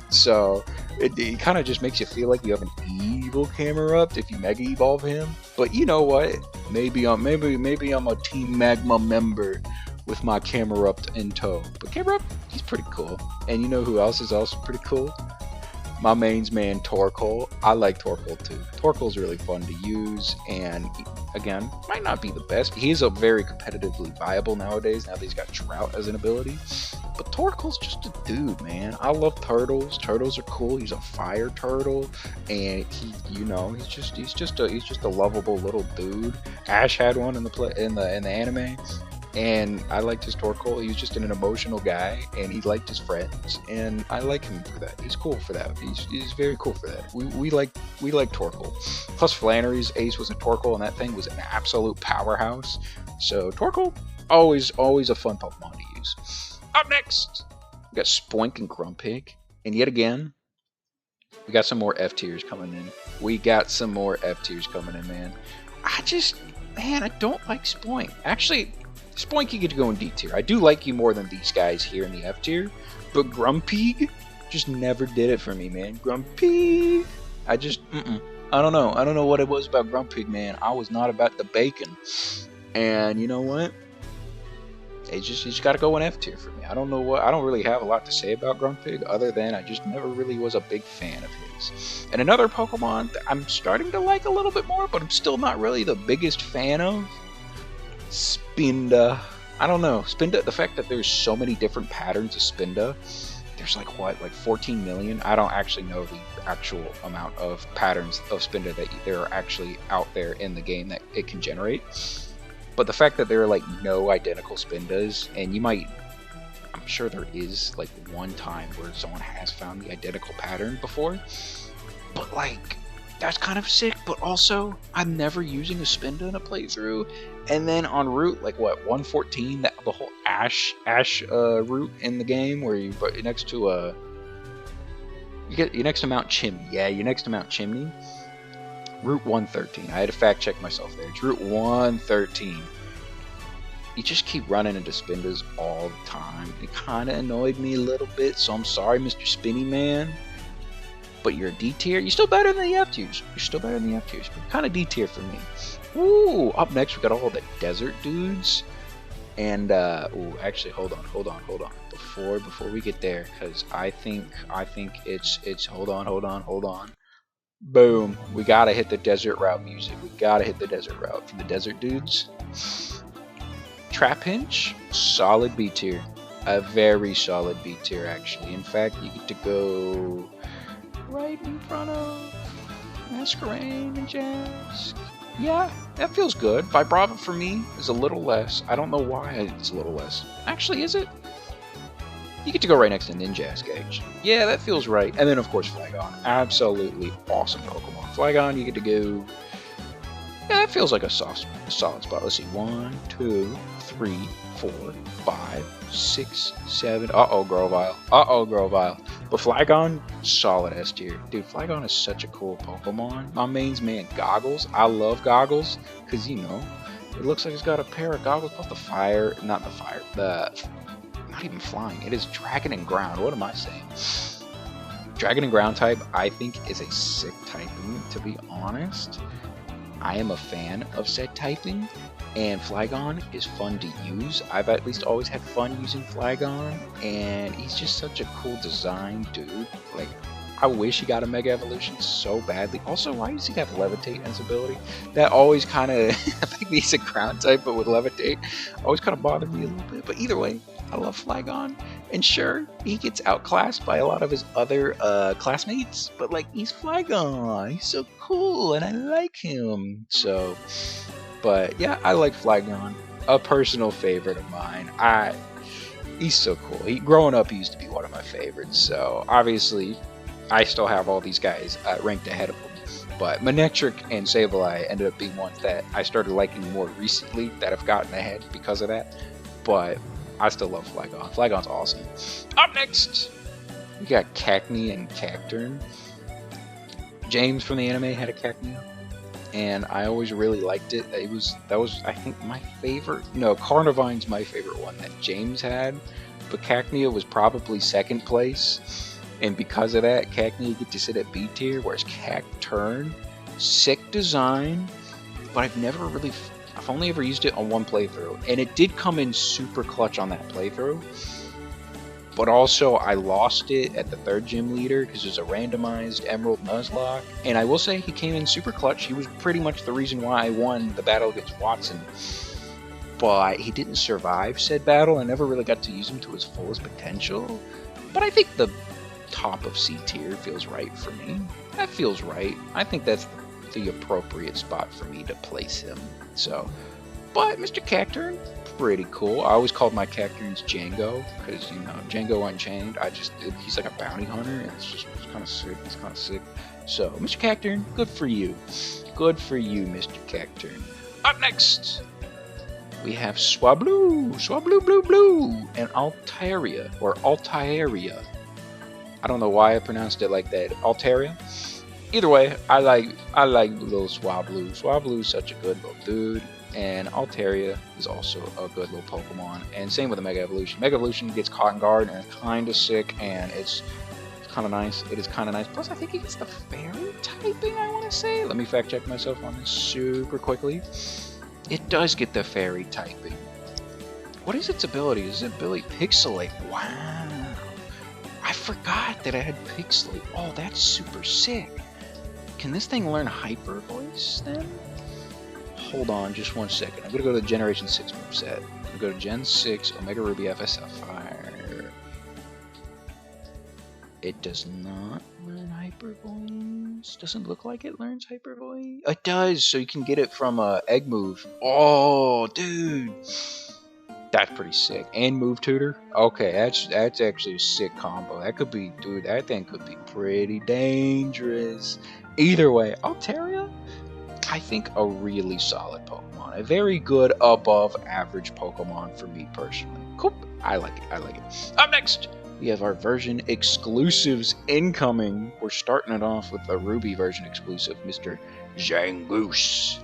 So it kind of just makes you feel like you have an evil Camerupt if you Mega Evolve him. But you know what? Maybe I'm a Team Magma member with my Camerupt in tow. But Camerupt, he's pretty cool. And you know who else is also pretty cool? My mains man, Torkoal. I like Torkoal too. Torkoal's really fun to use, and again, might not be the best. He is a very competitively viable nowadays, now that he's got Drought as an ability. But Torkoal's just a dude, man. I love turtles. Turtles are cool. He's a fire turtle, and he, you know, he's just a lovable little dude. Ash had one in the anime. And I liked his Torkoal. He was just an emotional guy, and he liked his friends, and I like him for that. He's cool for that. He's very cool for that. We like Torkoal. Plus Flannery's ace was a Torkoal, and that thing was an absolute powerhouse. So Torkoal, always a fun Pokemon to use. Up next, we got Spoink and Grumpig, and yet again, we got some more F tiers coming in. Man. I don't like Spoink. Actually, Spoink, you get to go in D tier. I do like you more than these guys here in the F tier, but Grumpig just never did it for me, man. Grumpig, I don't know. I don't know what it was about Grumpig, man. I was not about the bacon, and you know what? You just got to go in F tier for me. I don't really have a lot to say about Grumpig, other than I just never really was a big fan of his. And another Pokemon that I'm starting to like a little bit more, but I'm still not really the biggest fan of, Spinda. I don't know. Spinda, the fact that there's so many different patterns of Spinda, there's like 14 million? I don't actually know the actual amount of patterns of Spinda that there are actually out there in the game that it can generate. But the fact that there are like no identical Spindas, and I'm sure there is like one time where someone has found the identical pattern before, but like, that's kind of sick. But also, I'm never using a Spinda in a playthrough, and then on Route, like what, 114, the whole Ash route in the game, where you're next to you're next to Mount Chimney. Yeah, you're next to Mount Chimney. Route 113. I had to fact check myself there. It's Route 113. You just keep running into Spindas all the time. It kind of annoyed me a little bit, so I'm sorry, Mr. Spinny Man. But you're a D tier. You're still better than the F tiers. But kind of D tier for me. Ooh, up next we got all the desert dudes. And ooh, actually, hold on. Before we get there, because I think it's hold on. Boom. We gotta hit the desert route music. We gotta hit the desert route for the desert dudes. Trapinch, solid B tier. A very solid B tier, actually. In fact, you get to go right in front of Masquerain and Jask. Yeah, that feels good. Vibrava for me is a little less. I don't know why it's a little less. Actually, is it? You get to go right next to Ninjask, actually. Yeah, that feels right. And then, of course, Flygon. Absolutely awesome Pokemon. Flygon, you get to go... Yeah, that feels like a solid spot. Let's see. 1, 2, 3, 4, 5, 6, 7... Uh-oh, Grovyle. But Flygon, solid S tier. Dude, Flygon is such a cool Pokemon. My mains man, Goggles. I love Goggles, because, you know, it looks like it's got a pair of goggles, plus not even flying. It is Dragon and Ground. What am I saying? Dragon and Ground type, I think, is a sick typing, to be honest. I am a fan of said typing, and Flygon is fun to use. I've at least always had fun using Flygon, and he's just such a cool design dude. Like, I wish he got a Mega Evolution so badly. Also, why does he have Levitate in his ability? That always kind of, I think he's a ground type, but with Levitate, always kind of bothered me a little bit. But either way, I love Flygon. And sure, he gets outclassed by a lot of his other classmates, but like, he's Flygon. He's so cool, and I like him. So, but yeah, I like Flygon. A personal favorite of mine. He's so cool. Growing up, he used to be one of my favorites. So obviously, I still have all these guys ranked ahead of them. But Manectric and Sableye ended up being ones that I started liking more recently that have gotten ahead because of that. But I still love Flygon. Flygon's awesome. Up next, we got Cacnea and Cacturne. James from the anime had a Cacnea, and I always really liked it. That was I think my favorite. No, Carnivine's my favorite one that James had, but Cacnea was probably second place. And because of that, Cacnea get to sit at B tier, whereas Cacturne, sick design, but I've only ever used it on one playthrough, and it did come in super clutch on that playthrough. But also, I lost it at the 3rd gym leader because it was a randomized Emerald Nuzlocke, and I will say he came in super clutch. He was pretty much the reason why I won the battle against Watson. But he didn't survive said battle. I never really got to use him to his fullest potential. But I think the top of C tier feels right for me. That feels right. I think that's the appropriate spot for me to place him. So, but Mr. Cacturne, pretty cool. I always called my Cacturnes Django because, you know, Django Unchained. He's like a bounty hunter, and it's kind of sick. It's kind of sick. So, Mr. Cacturne, good for you. Good for you, Mr. Cacturne. Up next, we have Swablu, and Altaria, or Altaria. I don't know why I pronounced it like that. Altaria. Either way, I like little Swablu. Swablu's such a good little dude, and Altaria is also a good little Pokemon. And same with the Mega Evolution. Mega Evolution gets Cotton Guard, and it's kind of sick, and it's kind of nice. It is kind of nice. Plus, I think he gets the Fairy typing, I want to say. Let me fact check myself on this super quickly. It does get the Fairy typing. What is its ability? Is its ability Pixelate? Wow. I forgot that I had Pixelate. Oh, that's super sick. Can this thing learn Hyper Voice then? Hold on just 1 second. I'm going to go to the Generation 6 moveset. I'm going to go to Gen 6, Omega Ruby FS Sapphire. It does not learn Hyper Voice. Doesn't look like it learns Hyper Voice. It does, so you can get it from Egg Move. Oh, dude. That's pretty sick. And Move Tutor. Okay, that's actually a sick combo. That could be, dude, that thing could be pretty dangerous. Either way, Altaria, I think a really solid Pokemon. A very good above average Pokemon for me personally. Cool. I like it. I like it. Up next, we have our version exclusives incoming. We're starting it off with the Ruby version exclusive, Mr. Zangoose.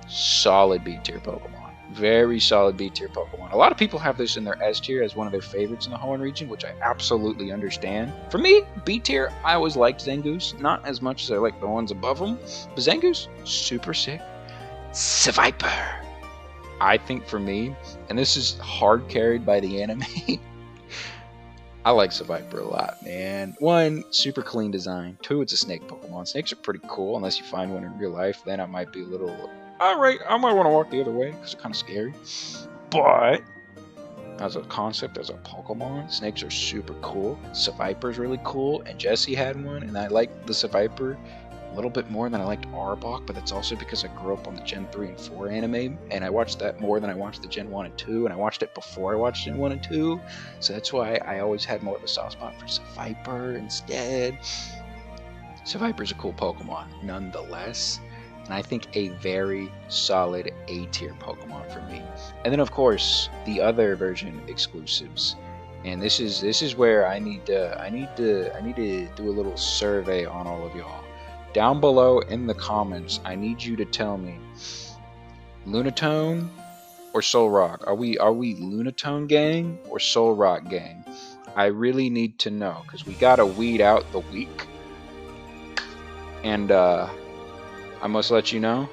Solid B tier Pokemon. Very solid B tier Pokemon. A lot of people have this in their S tier as one of their favorites in the Hoenn region, which I absolutely understand. For me, B tier, I always liked Zangoose. Not as much as I like the ones above him. But Zangoose, super sick. Seviper. I think for me, and this is hard carried by the anime, I like Seviper a lot, man. 1, super clean design. 2, it's a snake Pokemon. Snakes are pretty cool, unless you find one in real life. Then I might be a little... Alright, I might want to walk the other way, because they're kind of scary. But, as a concept, as a Pokemon, snakes are super cool. Seviper's really cool, and Jesse had one, and I liked the Seviper a little bit more than I liked Arbok, but that's also because I grew up on the Gen 3 and 4 anime, and I watched that more than I watched the Gen 1 and 2, and I watched it before I watched Gen 1 and 2, so that's why I always had more of a soft spot for Seviper instead. Seviper's a cool Pokemon, nonetheless. And I think a very solid A tier Pokemon for me. And then of course the other version exclusives. And this is where I need to do a little survey on all of y'all. Down below in the comments, I need you to tell me Lunatone or Solrock. Are we Lunatone gang or Solrock gang? I really need to know, because we gotta weed out the weak. And I must let you know,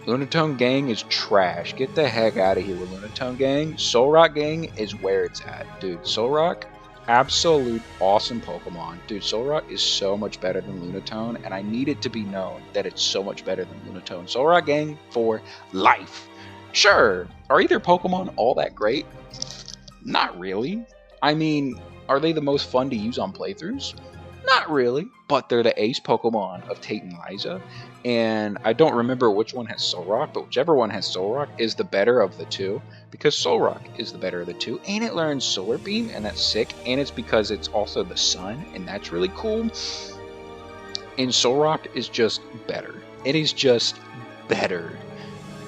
Lunatone gang is trash. Get the heck out of here with Lunatone gang. Solrock gang is where it's at, dude. Solrock, absolute awesome Pokemon. Dude, Solrock is so much better than Lunatone, and I need it to be known that it's so much better than Lunatone. Solrock gang for life. Sure, are either Pokemon all that great? Not really. I mean, are they the most fun to use on playthroughs? Not Not really, but they're the ace Pokemon of Tate and Liza. And I don't remember which one has Solrock, but whichever one has Solrock is the better of the two, because Solrock is the better of the two, and it learns Solar Beam, and that's sick, and it's because it's also the sun, and that's really cool. And Solrock is just better. It is just better.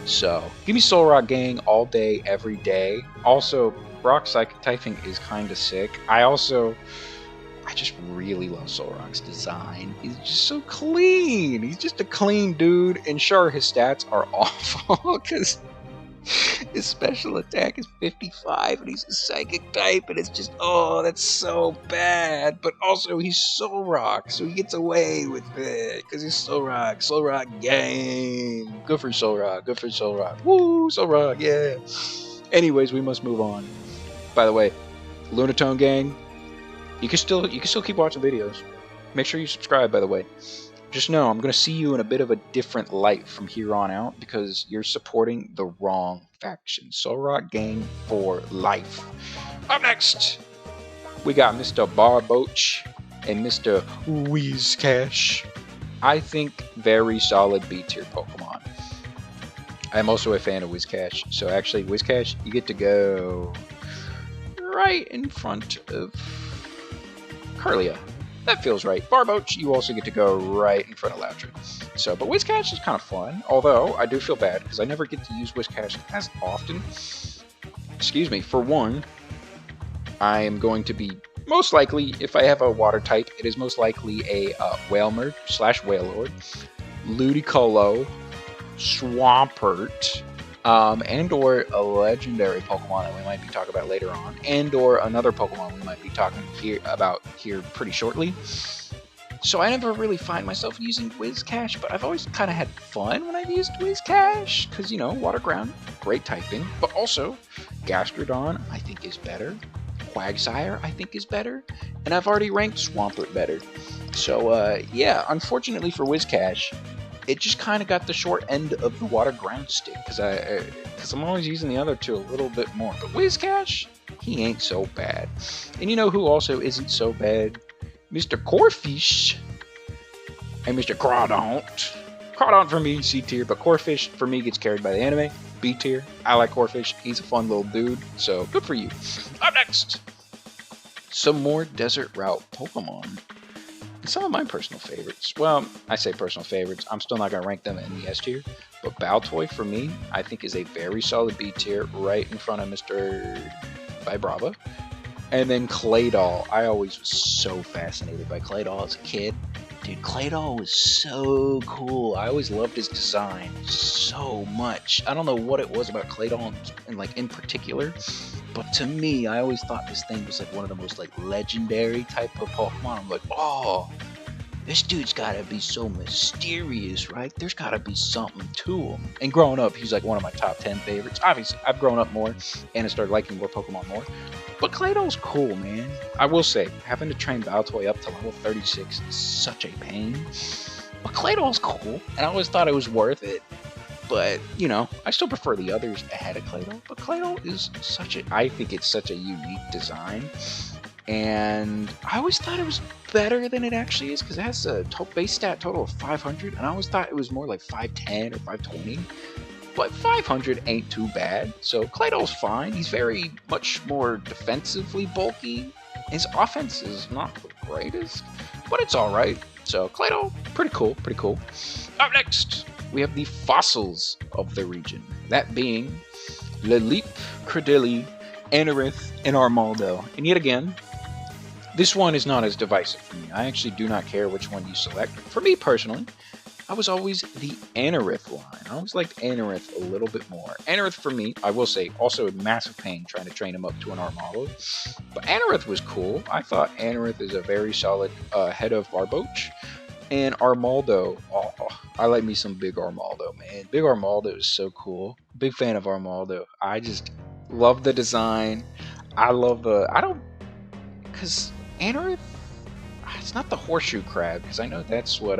So, give me Solrock, gang, all day, every day. Also, Rock Psychic typing is kind of sick. I just really love Solrock's design. He's just so clean. He's just a clean dude. And sure, his stats are awful because his special attack is 55 and he's a psychic type. And it's just, oh, that's so bad. But also, he's Solrock, so he gets away with it because he's Solrock. Solrock gang. Good for Solrock. Good for Solrock. Woo, Solrock, yeah. Anyways, we must move on. By the way, Lunatone gang. You can still keep watching videos. Make sure you subscribe, by the way. Just know I'm going to see you in a bit of a different light from here on out because you're supporting the wrong faction. Solrock gang for life. Up next, we got Mr. Barboach and Mr. Whiscash. I think very solid B-tier Pokemon. I'm also a fan of Whiscash. So actually, Whiscash, you get to go right in front of Kirlia. That feels right. Barboach, you also get to go right in front of Loudred. So, but Whiscash is kind of fun, although I do feel bad because I never get to use Whiscash as often. Excuse me. For one, I am going to be most likely, if I have a water type, it is most likely a Wailmer / Wailord, Ludicolo, Swampert, and or a legendary Pokemon that we might be talking about later on, and or another Pokemon we might be talking about here pretty shortly. So I never really find myself using Whiscash, but I've always kind of had fun when I've used Whiscash, because, you know, Water Ground, great typing, but also Gastrodon, I think is better, Quagsire, I think is better, and I've already ranked Swampert better. So, yeah, unfortunately for Whiscash, it just kind of got the short end of the Water Ground stick, because I'm always using the other two a little bit more. But Whiscash, he ain't so bad. And you know who also isn't so bad? Mr. Corphish and Mr. Crawdaunt. Crawdaunt for me, C tier, but Corphish for me gets carried by the anime, B tier. I like Corphish, he's a fun little dude, so good for you. Up next, some more Desert Route Pokemon. Some of my personal favorites. Well, I say personal favorites. I'm still not going to rank them in the S tier. But Baltoy, for me, I think is a very solid B tier, right in front of Mr. Vibrava. And then Claydol. I always was so fascinated by Claydol as a kid. Dude, Claydol was so cool. I always loved his design so much. I don't know what it was about Claydol in particular. But to me, I always thought this thing was like one of the most like legendary type of Pokemon. I'm like, oh, this dude's gotta be so mysterious, right? There's gotta be something to him. And growing up, he's like one of my top 10 favorites. Obviously, I've grown up more and I started liking more Pokemon more. But Claydol's cool, man. I will say, having to train Baltoy up to level 36 is such a pain. But Claydol's cool, and I always thought it was worth it. But, you know, I still prefer the others ahead of Claydol. But Claydol is I think it's such a unique design. And I always thought it was better than it actually is, because it has a base stat total of 500. And I always thought it was more like 510 or 520. But 500 ain't too bad. So Claydol's fine. He's very much more defensively bulky. His offense is not the greatest, but it's alright. So Claydol, pretty cool, pretty cool. Up next, we have the fossils of the region. That being Lileep, Credilli, Anorith, and Armaldo. And yet again, this one is not as divisive for me. I actually do not care which one you select. For me personally, I was always the Anorith line. I always liked Anorith a little bit more. Anorith for me, I will say, also a massive pain trying to train him up to an Armaldo. But Anorith was cool. I thought Anorith is a very solid head of Barboach. And Armaldo, oh, I like me some big Armaldo, man. Big Armaldo is so cool. Big fan of Armaldo. I just love the design. I love because Anorith, it's not the horseshoe crab, because I know that's what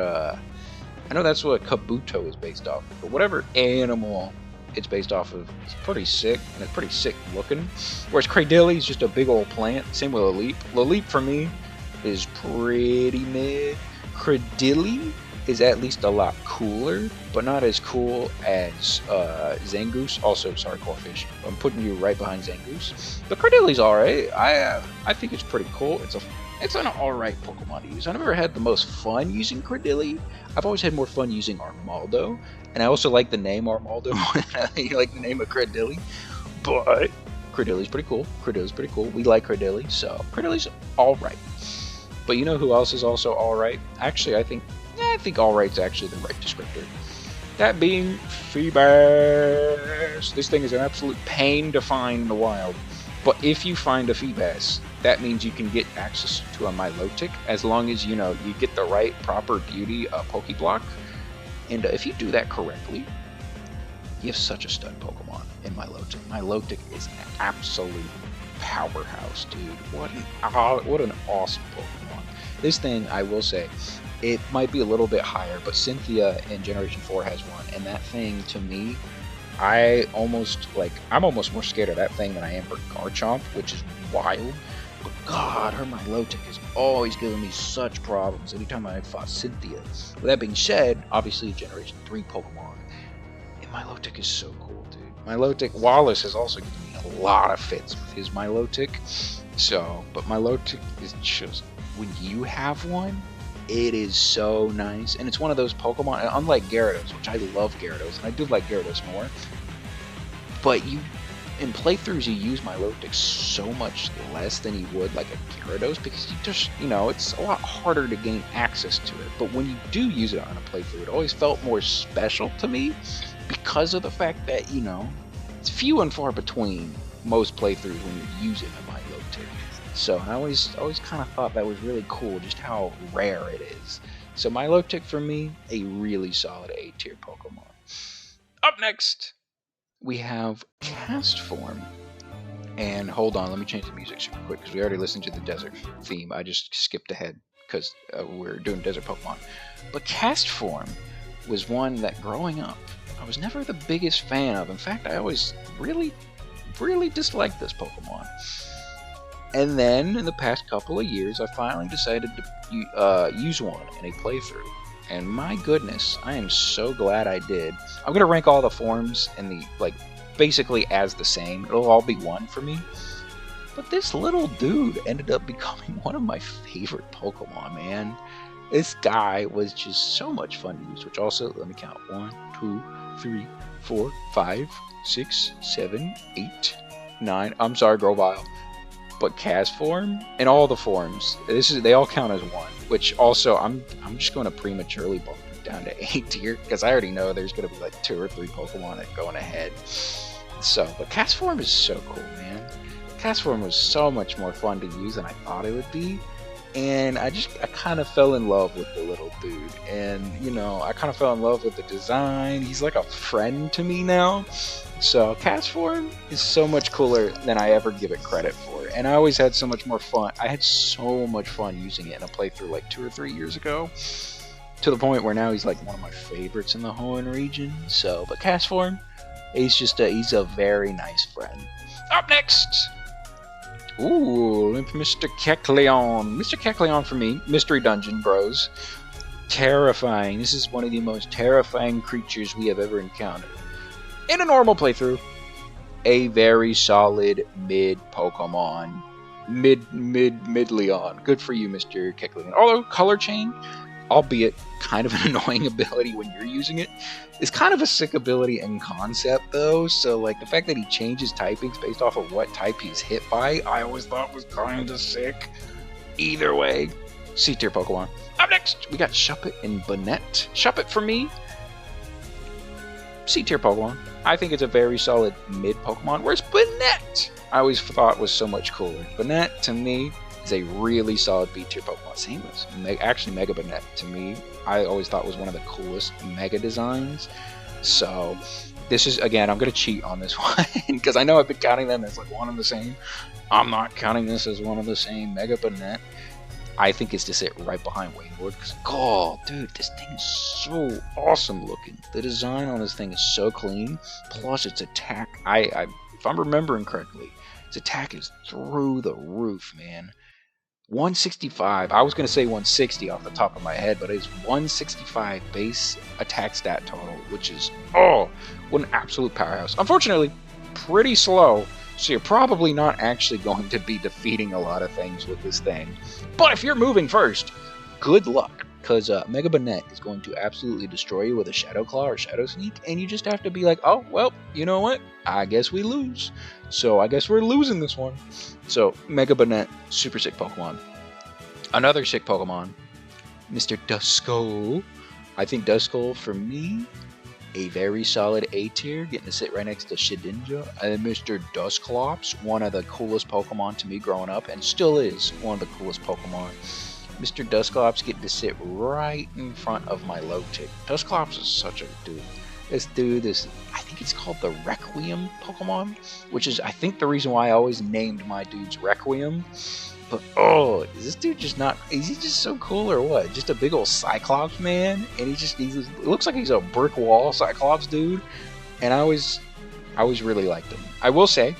Kabuto is based off of. But whatever animal it's based off of, it's pretty sick, and it's pretty sick looking. Whereas Cradilli is just a big old plant. Same with Lileep. Lileep, for me, is pretty mid. Credilli is at least a lot cooler, but not as cool as Zangoose. Also, sorry, Corfish. I'm putting you right behind Zangoose. But Credilli's alright. I think it's pretty cool. It's an alright Pokemon to use. I never had the most fun using Credilli. I've always had more fun using Armaldo, and I also like the name Armaldo more than I like the name of Credilli. But Credilli's pretty cool. Credilli's pretty cool. We like Credilli, so Credilli's alright. But you know who else is also alright? Actually, I think alright's actually the right descriptor. That being Feebas. This thing is an absolute pain to find in the wild. But if you find a Feebas, that means you can get access to a Milotic as long as you get the right proper beauty Pokeblock. And if you do that correctly, you have such a stud Pokemon in Milotic. Milotic is an absolute powerhouse, dude. What an awesome Pokemon. This thing, I will say, it might be a little bit higher, but Cynthia in Generation 4 has one, and that thing, to me, I'm almost more scared of that thing than I am for Garchomp, which is wild. But God, her Milotic is always giving me such problems anytime I fought Cynthia. With that being said, obviously Generation 3 Pokemon, and Milotic is so cool, dude. Milotic, Wallace has also given me a lot of fits with his Milotic. But Milotic is just, when you have one, it is so nice. And it's one of those Pokemon, unlike Gyarados, which I love Gyarados, and I do like Gyarados more. But in playthroughs, you use Milotic so much less than you would like a Gyarados, because you just, it's a lot harder to gain access to it. But when you do use it on a playthrough, it always felt more special to me because of the fact that, it's few and far between most playthroughs when you're using a Milotic. So I always kind of thought that was really cool, just how rare it is. So Milotic for me, a really solid A tier Pokemon. Up next, we have Castform. And hold on, let me change the music super quick because we already listened to the desert theme. I just skipped ahead because we're doing desert Pokemon. But Castform was one that growing up, I was never the biggest fan of. In fact, I always really, really disliked this Pokemon. And then, in the past couple of years, I finally decided to use one in a playthrough. And my goodness, I am so glad I did. I'm going to rank all the forms in basically as the same. It'll all be 1 for me. But this little dude ended up becoming one of my favorite Pokemon, man. This guy was just so much fun to use, which also, let me count. 1, 2, 3, 4, 5, 6, 7, 8, 9. I'm sorry, Grovyle. But Castform and all the forms, they all count as 1. Which also, I'm just going to prematurely bump it down to A tier because I already know there's going to be like 2 or 3 Pokemon that going ahead. But Castform is so cool, man. Castform was so much more fun to use than I thought it would be, and I kind of fell in love with the little dude, and I kind of fell in love with the design. He's like a friend to me now. So Castform is so much cooler than I ever give it credit for, and I always had so much more fun. I had so much fun using it in a playthrough like 2 or 3 years ago, to the point where now he's like one of my favorites in the Hoenn region. But Castform, he's a very nice friend. Up next, Mr. Kecleon. Mr. Kecleon for me, Mystery Dungeon Bros. Terrifying. This is one of the most terrifying creatures we have ever encountered. In a normal playthrough, a very solid mid Pokemon. Mid-Leon. Good for you, Mr. Kecleon. Although, color change, albeit kind of an annoying ability when you're using it, is kind of a sick ability in concept, though. So, the fact that he changes typings based off of what type he's hit by, I always thought was kind of sick. Either way, C-tier Pokemon. Up next, we got Shuppet and Banette. Shuppet for me, C-tier Pokemon. I think it's a very solid mid Pokemon, whereas Banette, I always thought was so much cooler. Banette, to me, is a really solid B-tier Pokemon. Same as Mega Banette, to me, I always thought was one of the coolest Mega designs. So, this is, again, I'm going to cheat on this one, because I know I've been counting them as one and the same. I'm not counting this as one of the same. Mega Banette, I think it's to sit right behind Wayward, because, oh, dude, this thing is so awesome looking. The design on this thing is so clean, plus its attack, if I'm remembering correctly, its attack is through the roof, man. 165. I was going to say 160 off the top of my head, but it's 165 base attack stat total, which is, oh, what an absolute powerhouse. Unfortunately, pretty slow, so you're probably not actually going to be defeating a lot of things with this thing. But if you're moving first, good luck, because Mega Banette is going to absolutely destroy you with a Shadow Claw or Shadow Sneak, and you just have to be like, oh, well, you know what? I guess we lose. So I guess we're losing this one. So, Mega Banette, super sick Pokemon. Another sick Pokemon, Mr. Duskull. I think Duskull, for me, a very solid A tier, getting to sit right next to Shedinja. And Mr. Dusclops, one of the coolest Pokemon to me growing up, and still is one of the coolest Pokemon. Mr. Dusclops getting to sit right in front of my Logitech. Dusclops is such a dude. This dude is, I think it's called the Requiem Pokemon, which is, I think, the reason why I always named my dudes Requiem. But, oh, is this dude just not, is he just so cool or what? Just a big old Cyclops, man? And it looks like he's a brick wall Cyclops dude. And I always really liked him. I will say,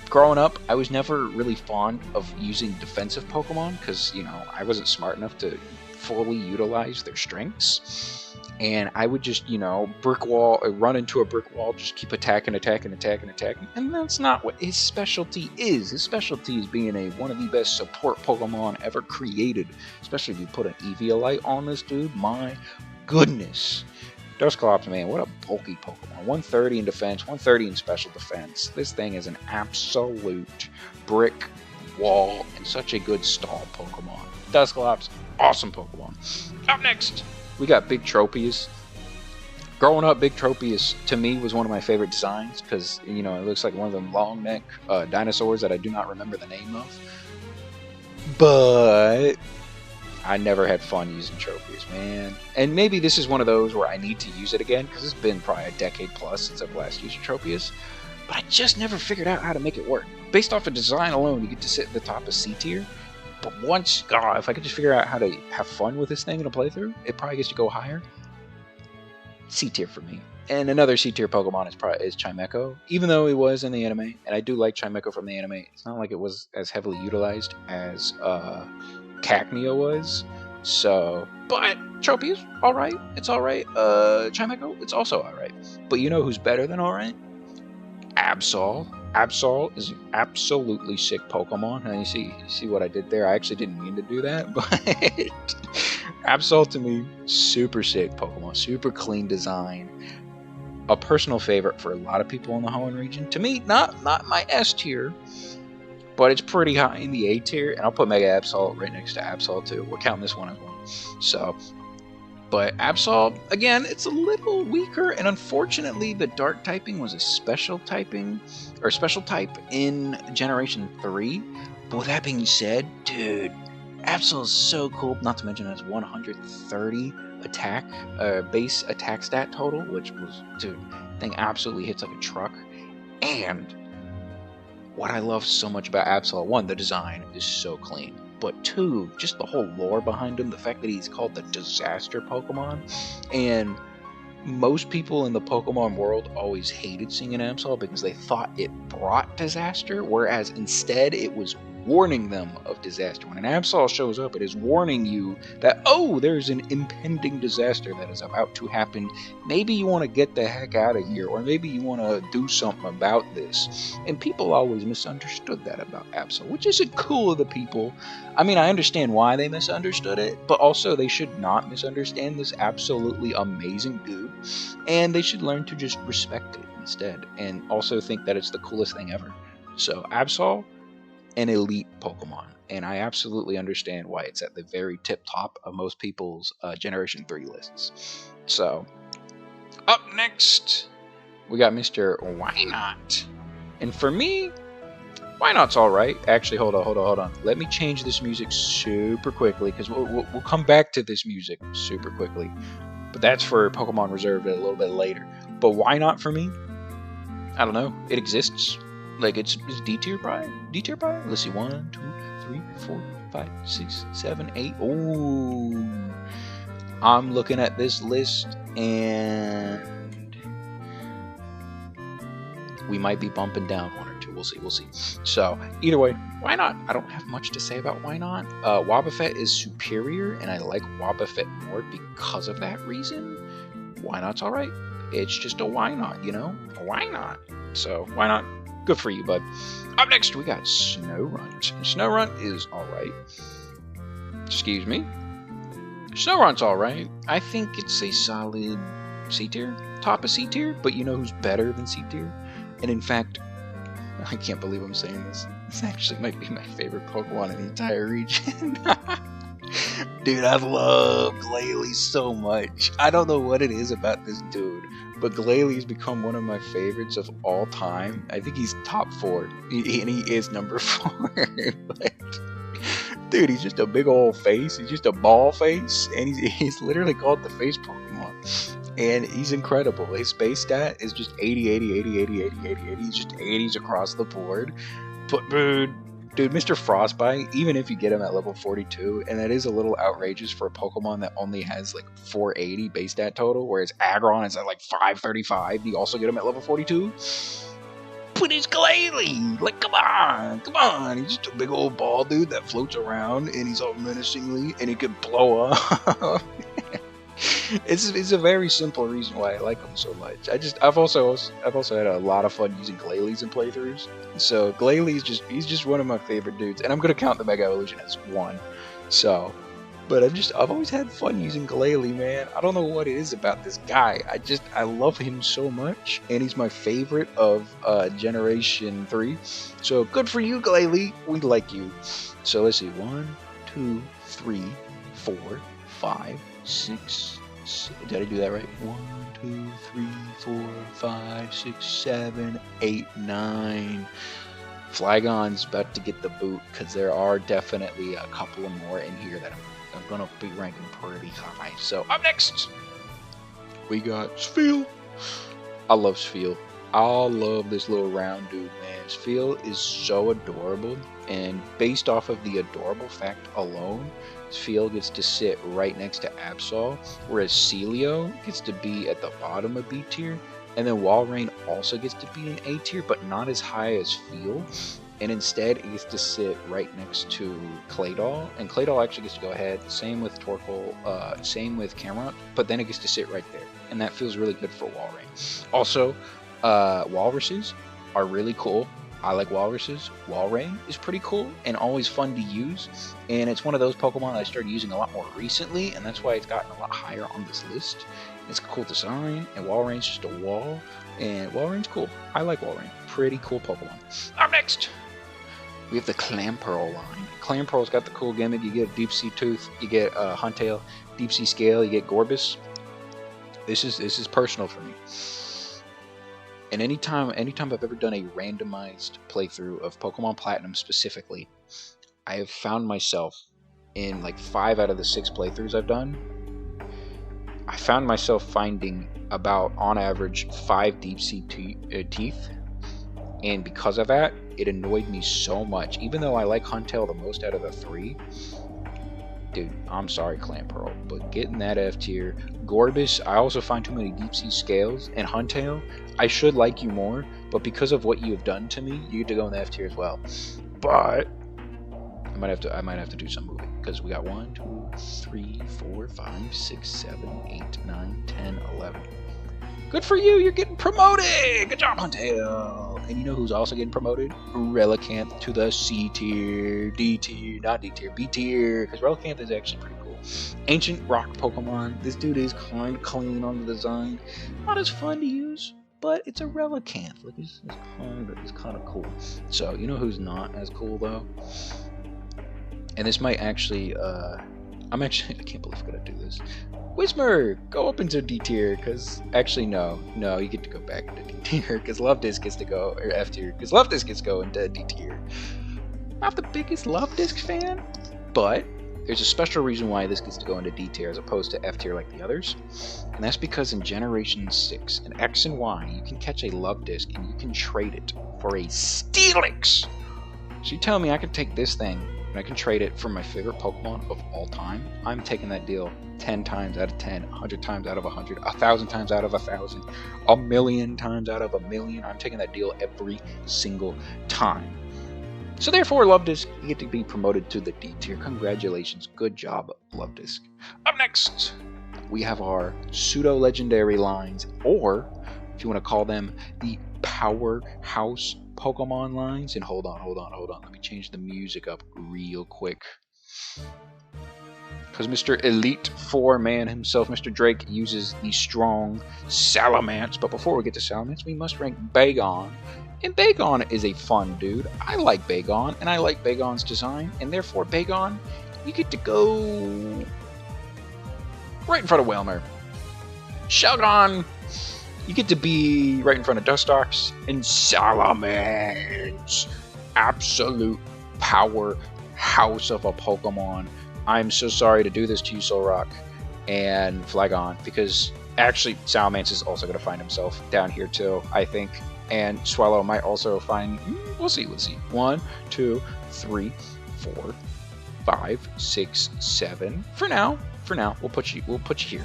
growing up, I was never really fond of using defensive Pokemon because, you know, I wasn't smart enough to fully utilize their strengths. And I would just, you know, run into a brick wall, just keep attacking. And that's not what his specialty is. His specialty is being one of the best support Pokemon ever created. Especially if you put an Eviolite on this dude. My goodness. Dusclops, man, what a bulky Pokemon. 130 in defense, 130 in special defense. This thing is an absolute brick wall and such a good stall Pokemon. Dusclops, awesome Pokemon. Up next, we got Big Tropius. Growing up, Big Tropius, to me, was one of my favorite designs because, you know, it looks like one of them long neck dinosaurs that I do not remember the name of. But I never had fun using Tropius, man. And maybe this is one of those where I need to use it again because it's been probably a decade plus since I've last used Tropius. But I just never figured out how to make it work. Based off of design alone, you get to sit at the top of C tier. But once, God, if I could just figure out how to have fun with this thing in a playthrough, it probably gets to go higher. C tier for me. And another C tier Pokemon is Chimecho, even though it was in the anime, and I do like Chimecho from the anime. It's not like it was as heavily utilized as Cacnea was. So, but Tropius, alright. It's alright. Chimecho, it's also alright. But you know who's better than alright? Absol. Absol is an absolutely sick Pokemon. And you see what I did there? I actually didn't mean to do that, but Absol to me, super sick Pokemon, super clean design. A personal favorite for a lot of people in the Hoenn region. To me, not my S tier, but it's pretty high in the A tier. And I'll put Mega Absol right next to Absol too. We're counting this one as one. So, but Absol, again, it's a little weaker, and unfortunately the Dark typing was a special typing, or special type in Generation 3. But with that being said, dude, Absol is so cool, not to mention it has 130 base attack stat total, which was, dude, thing absolutely hits like a truck. And what I love so much about Absol, one, the design is so clean. But two, just the whole lore behind him, the fact that he's called the Disaster Pokemon. And most people in the Pokemon world always hated seeing an Absol because they thought it brought disaster, whereas instead it was warning them of disaster. When an Absol shows up, it is warning you that, oh, there's an impending disaster that is about to happen. Maybe you want to get the heck out of here, or maybe you want to do something about this. And people always misunderstood that about Absol, which isn't cool of the people. I mean, I understand why they misunderstood it, but also they should not misunderstand this absolutely amazing dude, and they should learn to just respect it instead, and also think that it's the coolest thing ever. So, Absol, an elite Pokemon, and I absolutely understand why it's at the very tip top of most people's Generation 3 lists. So, up next, we got Mr. Wynot. And for me, Wynot's alright. Actually, hold on. Let me change this music super quickly, because we'll come back to this music super quickly. But that's for Pokemon Reserve a little bit later. But Wynot for me, I don't know. It exists. Like, it's D tier probably? D tier probably? Let's see. 1, 2, 3, 4, 5, 6, 7, 8. Ooh. I'm looking at this list, and we might be bumping down 1 or 2. to. We'll see. We'll see. So either way, why not? I don't have much to say about why not. Wobbuffet is superior, and I like Wobbuffet more because of that reason. Why not's all right. It's just a why not, you know? A why not? So why not? Good for you, bud. Up next, we got Snorunt. Snorunt is all right. Excuse me. Snorunt's all right. I think it's a solid C tier, top of C tier. But you know who's better than C tier? And in fact, I can't believe I'm saying this. This actually might be my favorite Pokemon in the entire region. Dude, I love Glalie so much. I don't know what it is about this dude, but Glalie's become one of my favorites of all time. I think he's top 4, and he is number 4. But, dude, he's just a big old face. He's just a ball face, and he's literally called the face Pokemon. And he's incredible. His base stat is just 80, 80, 80, 80, 80, 80, 80. He's just 80s across the board. But, dude, Mr. Frostbite, even if you get him at level 42, and that is a little outrageous for a Pokemon that only has like 480 base stat total, whereas Aggron is at like 535. You also get him at level 42. But it's Glalie! Like, come on! He's just a big old ball dude that floats around, and he's all menacingly, and he can blow up. It's a very simple reason why I like him so much. I've also had a lot of fun using Glalies in playthroughs. So Glalie's he's just one of my favorite dudes, and I'm gonna count the Mega Evolution as one. So, but I've always had fun using Glalie, man. I don't know what it is about this guy. I love him so much, and he's my favorite of Generation 3. So good for you, Glalie. We like you. So let's see, 1, 2, 3, 4, 5, 6. Did I do that right? 1, 2, 3, 4, 5, 6, 7, 8, 9. Flygon's about to get the boot because there are definitely a couple more in here that I'm gonna be ranking pretty high. So up next, we got Spheal. I love Spheal. I love this little round dude, man. Spheal is so adorable, and based off of the adorable fact alone, Spheal gets to sit right next to Absol, whereas Celio gets to be at the bottom of B tier, and then Walrein also gets to be in A tier, but not as high as Spheal, and instead it gets to sit right next to Claydol, and Claydol actually gets to go ahead, same with Torkoal, same with Camerupt, but then it gets to sit right there, and that feels really good for Walrein. Also, Walruses are really cool. I like Walruses. Walrein is pretty cool and always fun to use, and it's one of those Pokemon that I started using a lot more recently, and that's why it's gotten a lot higher on this list. It's a cool design, and Walrein's just a wall, and Walrein's cool. I like Walrein. Pretty cool Pokemon. Up next, we have the Clamperl line. Clamperl's got the cool gimmick. You get a Deep Sea Tooth, you get Huntail, Deep Sea Scale, you get Gorbis. This is personal for me. And anytime I've ever done a randomized playthrough of Pokemon Platinum specifically, I have found myself in like 5 out of the 6 playthroughs I've done, I found myself finding about, on average, 5 Deep Sea Teeth. And because of that, it annoyed me so much. Even though I like Huntail the most out of the 3, dude, I'm sorry, Clamperl, but getting that F tier. Gorbis, I also find too many Deep Sea Scales, and Huntail, I should like you more, but because of what you have done to me, you get to go in the F tier as well. But I might have to do some moving, because we got 1, 2, 3, 4, 5, 6, 7, 8, 9, 10, 11. Good for you, you're getting promoted! Good job, Huntail! And you know who's also getting promoted? Relicanth to the C tier, D tier, not D tier, B tier, because Relicanth is actually pretty cool. Ancient rock Pokemon. This dude is kind of clean on the design. Not as fun to use, but it's a Relicanth. Like, it's kind of cool. So, you know who's not as cool, though? And this might actually, I can't believe I'm going to do this. Whismur, go up into D tier, because actually no, you get to go back into D tier, because Luvdisc gets to go, or F tier, because Luvdisc gets to go into D tier. Not the biggest Luvdisc fan, but there's a special reason why this gets to go into D tier as opposed to F tier like the others, and that's because in Generation 6, in X and Y, you can catch a Luvdisc and you can trade it for a Steelix. So you tell me I could take this thing and I can trade it for my favorite Pokemon of all time, I'm taking that deal 10 times out of 10, 100 times out of 100, 1,000 times out of 1,000, a million times out of a million. I'm taking that deal every single time. So therefore, Luvdisc, you get to be promoted to the D tier. Congratulations. Good job, Luvdisc. Up next, we have our pseudo-legendary lines, or if you want to call them the powerhouse Pokemon lines. And hold on. Let me change the music up real quick. Because Mr. Elite Four Man himself, Mr. Drake, uses the strong Salamence. But before we get to Salamence, we must rank Bagon. And Bagon is a fun dude. I like Bagon, and I like Bagon's design. And therefore, Bagon, you get to go right in front of Wailmer. Shelgon, you get to be right in front of Dustox. And Salamence, absolute powerhouse of a Pokemon. I'm so sorry to do this to you, Solrock and Flygon, because actually Salamence is also going to find himself down here too, I think. And Swallow might also find... We'll see. 1, 2, 3, 4, 5, 6, 7. For now, we'll put you here.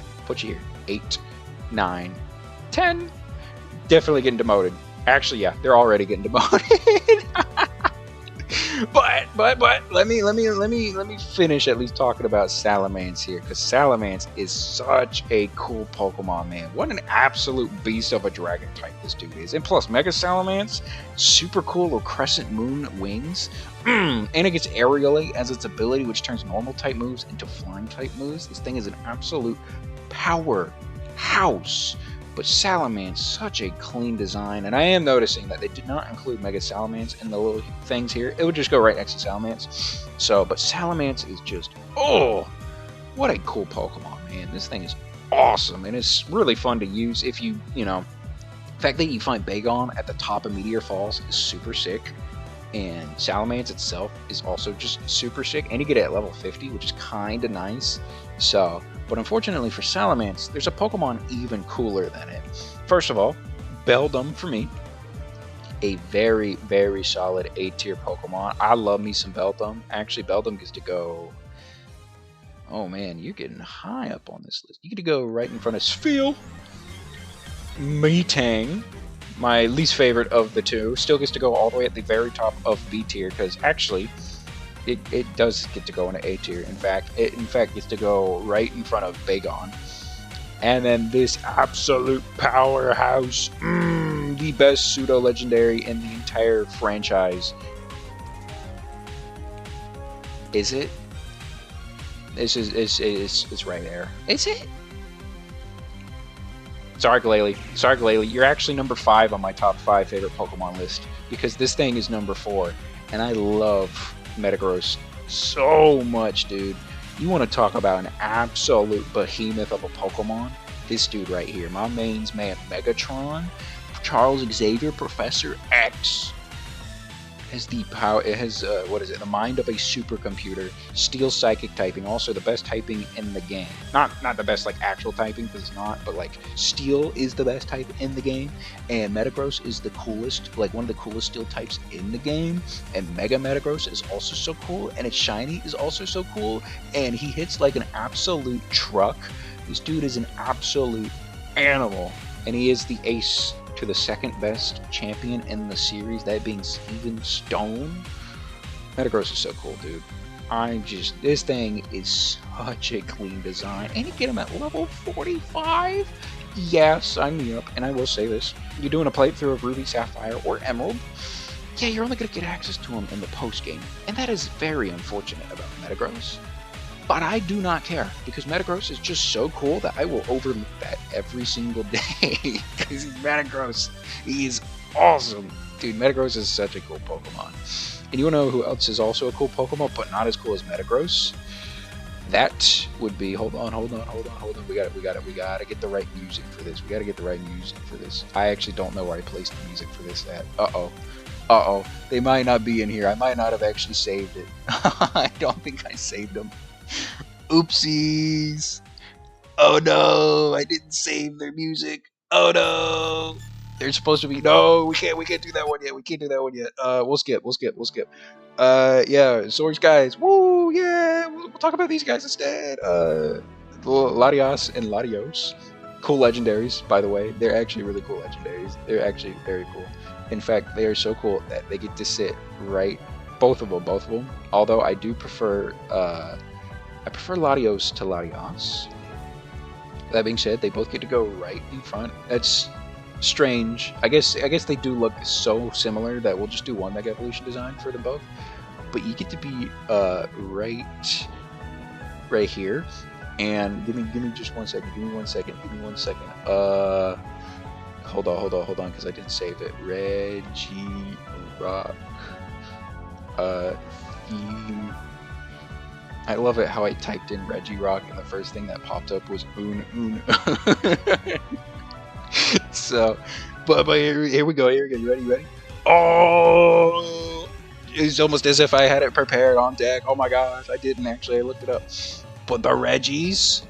8, 9, 10. Definitely getting demoted. Actually, yeah, they're already getting demoted. But let me finish at least talking about Salamence here, because Salamence is such a cool Pokemon, man. What an absolute beast of a dragon type this dude is. And plus, Mega Salamence, super cool little crescent moon wings. And it gets Aerially as its ability, which turns normal type moves into flying type moves. This thing is an absolute powerhouse. But Salamence, such a clean design, and I am noticing that they did not include Mega Salamence in the little things here. It would just go right next to Salamence. So, but Salamence is just, oh, what a cool Pokemon, man. This thing is awesome, and it's really fun to use if you know, the fact that you find Bagon at the top of Meteor Falls is super sick, and Salamence itself is also just super sick, and you get it at level 50, which is kind of nice. So, but unfortunately for Salamence, there's a Pokemon even cooler than it. First of all, Beldum for me. A very, very solid A-tier Pokemon. I love me some Beldum. Actually, Beldum gets to go... Oh man, you're getting high up on this list. You get to go right in front of Spheal. Metang, my least favorite of the two, still gets to go all the way at the very top of B tier, because actually... It does get to go into A tier. In fact, it gets to go right in front of Bagon. And then this absolute powerhouse, the best pseudo-legendary in the entire franchise. Is it? It's right there. Is it? Sorry, Glalie. You're actually number 5 on my top 5 favorite Pokemon list, because this thing is number 4, and I love Metagross so much, dude. You want to talk about an absolute behemoth of a Pokemon? This dude right here, my mains man, Megatron, Charles Xavier, Professor X, has the power. It has the mind of a supercomputer. Steel Psychic typing, also the best typing in the game. Not the best like actual typing, because it's not, but like Steel is the best type in the game, and Metagross is the coolest, like one of the coolest Steel types in the game. And Mega Metagross is also so cool, and its shiny is also so cool, and he hits like an absolute truck. This dude is an absolute animal, and he is the ace to the second best champion in the series, that being Steven Stone. Metagross is so cool, dude. This thing is such a clean design, and you get him at level 45. Yeah, sign me up. And I will say this: you're doing a playthrough of Ruby, Sapphire, or Emerald, yeah, you're only gonna get access to him in the post game, and that is very unfortunate about Metagross. But I do not care, because Metagross is just so cool that I will overlook that every single day. Because he's Metagross. He is awesome. Dude, Metagross is such a cool Pokemon. And you wanna know who else is also a cool Pokemon, but not as cool as Metagross? That would be, hold on. We gotta get the right music for this. I actually don't know where I placed the music for this at. Uh-oh. They might not be in here. I might not have actually saved it. I don't think I saved them. Oopsies. Oh no, I didn't save their music. Oh no. There's supposed to be no. We can't do that one yet. We can't do that one yet. We'll skip. Yeah, Swords guys. Woo, yeah. We'll talk about these guys instead. Latios and Latios. Cool legendaries, by the way. They're actually really cool legendaries. They're actually very cool. In fact, they are so cool that they get to sit right. Both of them. Although I do prefer. I prefer Latios to Latios. That being said, they both get to go right in front. That's strange. I guess they do look so similar that we'll just do one Mega Evolution design for them both. But you get to be right here. And give me just 1 second. Give me 1 second. Hold on, because I didn't save it. Reggie Rock. Theme. I love it how I typed in Reggie Rock and the first thing that popped up was Hoenn. So, but here we go. You ready? Oh, it's almost as if I had it prepared on deck. Oh my gosh, I didn't actually. I looked it up. But the Reggies.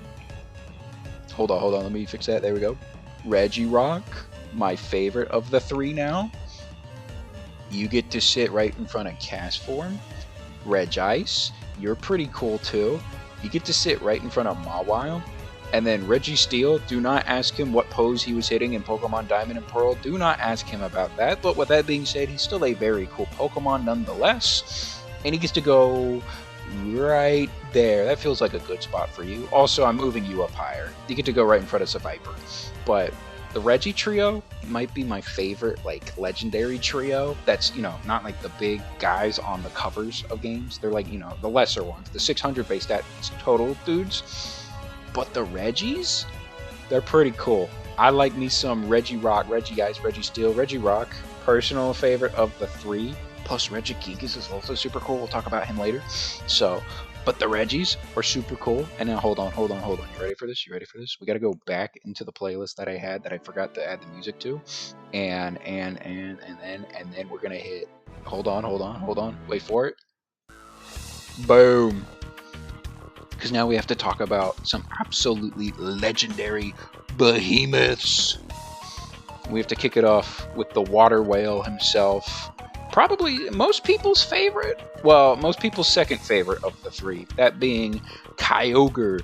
Hold on. Let me fix that. There we go. Reggie Rock, my favorite of the three now. You get to sit right in front of Castform. Regice, you're pretty cool too. You get to sit right in front of Mawile. And then Registeel, do not ask him what pose he was hitting in Pokemon Diamond and Pearl. Do not ask him about that. But with that being said, he's still a very cool Pokemon nonetheless. And he gets to go right there. That feels like a good spot for you. Also, I'm moving you up higher. You get to go right in front of Seviper. But the Reggie trio might be my favorite, like, legendary trio. That's, you know, not like the big guys on the covers of games. They're like, you know, the lesser ones. The 600 base stats total dudes. But the Reggies, they're pretty cool. I like me some Reggie Rock, Regice, Registeel, Reggie Rock. Personal favorite of the three. Plus Regigigas is also super cool. We'll talk about him later. So, but the Reggies are super cool. And now hold on. You ready for this? We gotta go back into the playlist that I had that I forgot to add the music to. And then we're gonna hit. Hold on. Wait for it. Boom. Because now we have to talk about some absolutely legendary behemoths. We have to kick it off with the water whale himself. Probably most people's favorite. Well, most people's second favorite of the three. That being Kyogre.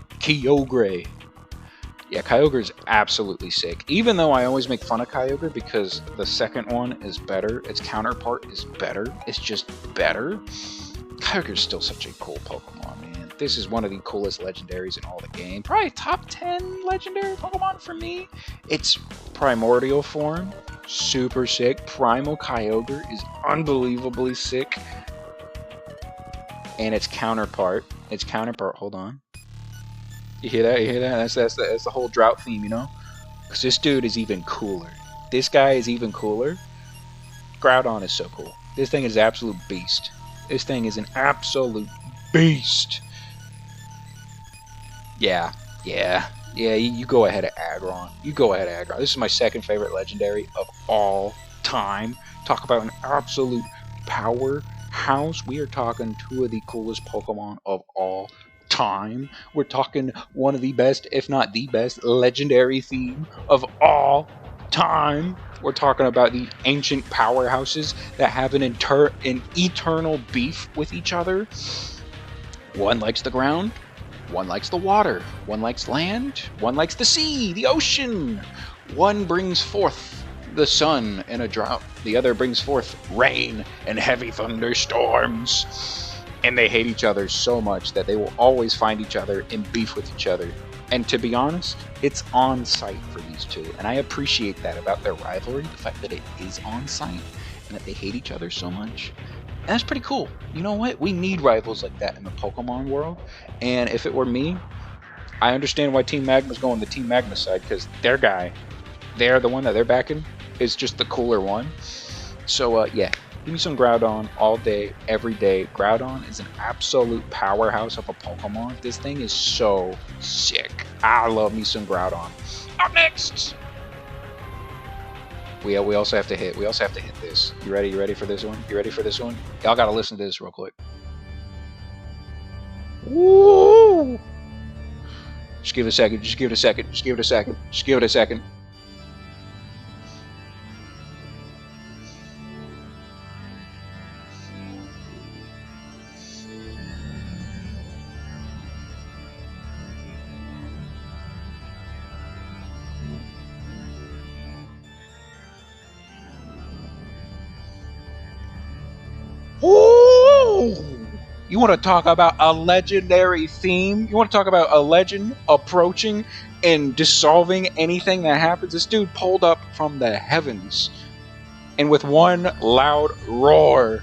Yeah, Kyogre is absolutely sick. Even though I always make fun of Kyogre because the second one is better. Its counterpart is better. It's just better. Kyogre is still such a cool Pokemon, man. This is one of the coolest legendaries in all the game. Probably top 10 legendary Pokemon for me. Its primordial form, super sick. Primal Kyogre is unbelievably sick. And its counterpart, hold on. You hear that? That's the whole drought theme, you know? Because this dude is even cooler. This guy is even cooler. Groudon is so cool. This thing is an absolute beast. This thing is an absolute beast. Yeah. You go ahead of Aggron. This is my second favorite legendary of all time. Talk about an absolute powerhouse. We are talking two of the coolest Pokemon of all time. We're talking one of the best, if not the best, legendary theme of all time. We're talking about the ancient powerhouses that have an eternal beef with each other. One likes the ground, one likes the water, one likes land, one likes the sea, the ocean. One brings forth the sun in a drought, the other brings forth rain and heavy thunderstorms. And they hate each other so much that they will always find each other in beef with each other. And to be honest, it's on site for these two. And I appreciate that about their rivalry, the fact that it is on site and that they hate each other so much. And that's pretty cool. You know what? We need rivals like that in the Pokemon world. And if it were me, I understand why Team Magma's going the Team Magma side, because their guy, they're the one that they're backing, is just the cooler one. So, yeah. Give me some Groudon all day, every day. Groudon is an absolute powerhouse of a Pokemon. This thing is so sick. I love me some Groudon. Up next! We also have to hit this. You ready for this one? Y'all gotta listen to this real quick. Woo! Just give it a second. You want to talk about a legendary theme? You want to talk about a legend approaching and dissolving anything that happens? This dude pulled up from the heavens, and with one loud roar,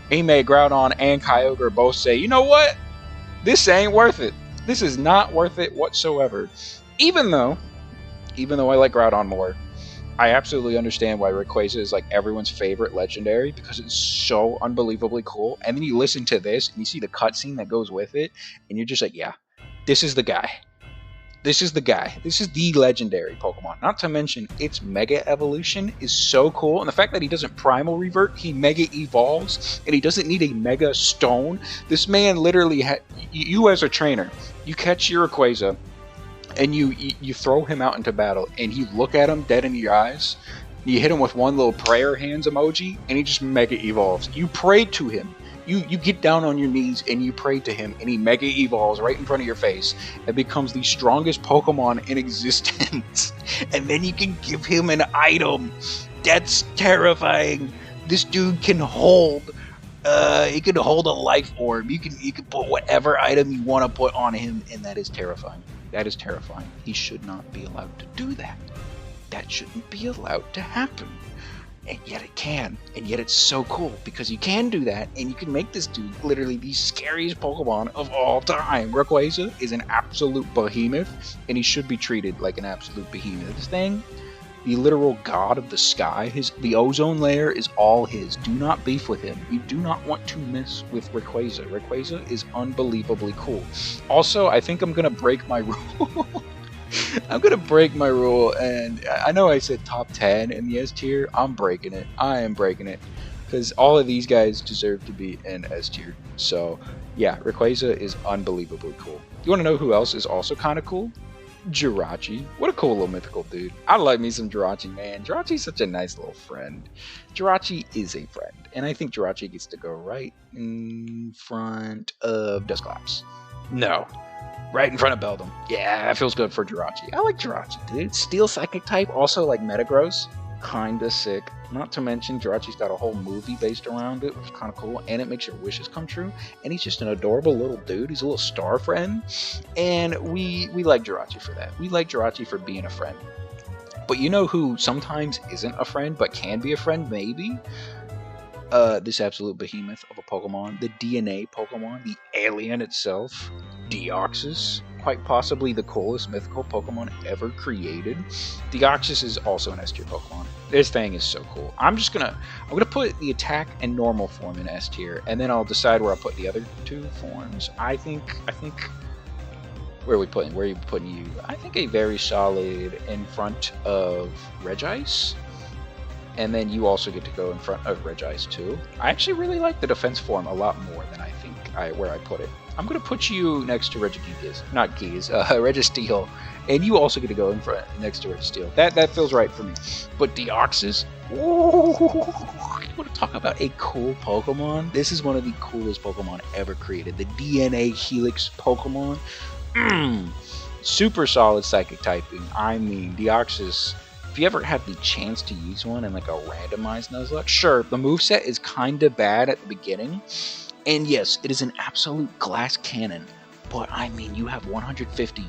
he made Groudon and Kyogre both say, you know what? This ain't worth it. This is not worth it whatsoever. Even though I like Groudon more, I absolutely understand why Rayquaza is like everyone's favorite legendary, because it's so unbelievably cool. And then you listen to this and you see the cutscene that goes with it, and you're just like, yeah, this is the guy. This is the guy. This is the legendary Pokemon. Not to mention, its Mega Evolution is so cool. And the fact that he doesn't Primal Revert, he Mega Evolves, and he doesn't need a Mega Stone. This man literally, you as a trainer, you catch your Rayquaza, and you throw him out into battle, and you look at him dead in your eyes, you hit him with one little prayer hands emoji, and he just Mega Evolves. You pray to him. You get down on your knees and you pray to him, and he Mega Evolves right in front of your face and becomes the strongest Pokemon in existence. And then you can give him an item. That's terrifying. This dude can hold. He can hold a life orb. You can put whatever item you want to put on him, and that is terrifying. That is terrifying. He should not be allowed to do that. That shouldn't be allowed to happen. And yet it can. And yet it's so cool, because you can do that, and you can make this dude literally the scariest Pokemon of all time. Rayquaza is an absolute behemoth, and he should be treated like an absolute behemoth. This thing, the literal god of the sky, the ozone layer is all his. Do not beef with him. You do not want to mess with Rayquaza. Rayquaza is unbelievably cool. Also, I think I'm going to break my rule. I'm going to break my rule, and I know I said top 10 in the S tier. I'm breaking it. I am breaking it, because all of these guys deserve to be in S tier. So, yeah, Rayquaza is unbelievably cool. You want to know who else is also kind of cool? Jirachi. What a cool little mythical dude. I like me some Jirachi, man. Jirachi's such a nice little friend. Jirachi is a friend, and I think Jirachi gets to go right in front of Dusclops. No. Right in front of Beldum. Yeah, that feels good for Jirachi. I like Jirachi, dude. Steel Psychic type, also like Metagross. Kinda sick. Not to mention, Jirachi's got a whole movie based around it, which is kind of cool, and it makes your wishes come true. And he's just an adorable little dude. He's a little star friend, and we like Jirachi for that. We like Jirachi for being a friend. But you know who sometimes isn't a friend, but can be a friend, maybe? This absolute behemoth of a Pokemon, the DNA Pokemon, the alien itself, Deoxys, quite possibly the coolest mythical Pokemon ever created. Deoxys is also an S tier Pokemon. This thing is so cool. I'm gonna put the attack and normal form in S tier, and then I'll decide where I'll put the other two forms. I think where are you putting you? I think a very solid in front of Regice. And then you also get to go in front of Regice too. I actually really like the defense form a lot more than I think where I put it. I'm going to put you next to Regigigas. Not Gigas, Registeel. And you also get to go in front next to Registeel. That feels right for me. But Deoxys, ooh, you want to talk about a cool Pokemon? This is one of the coolest Pokemon ever created. The DNA Helix Pokemon. Super solid psychic typing. I mean, Deoxys, if you ever had the chance to use one in like a randomized Nuzlocke, sure, the moveset is kinda bad at the beginning, and yes, it is an absolute glass cannon, but I mean, you have 150,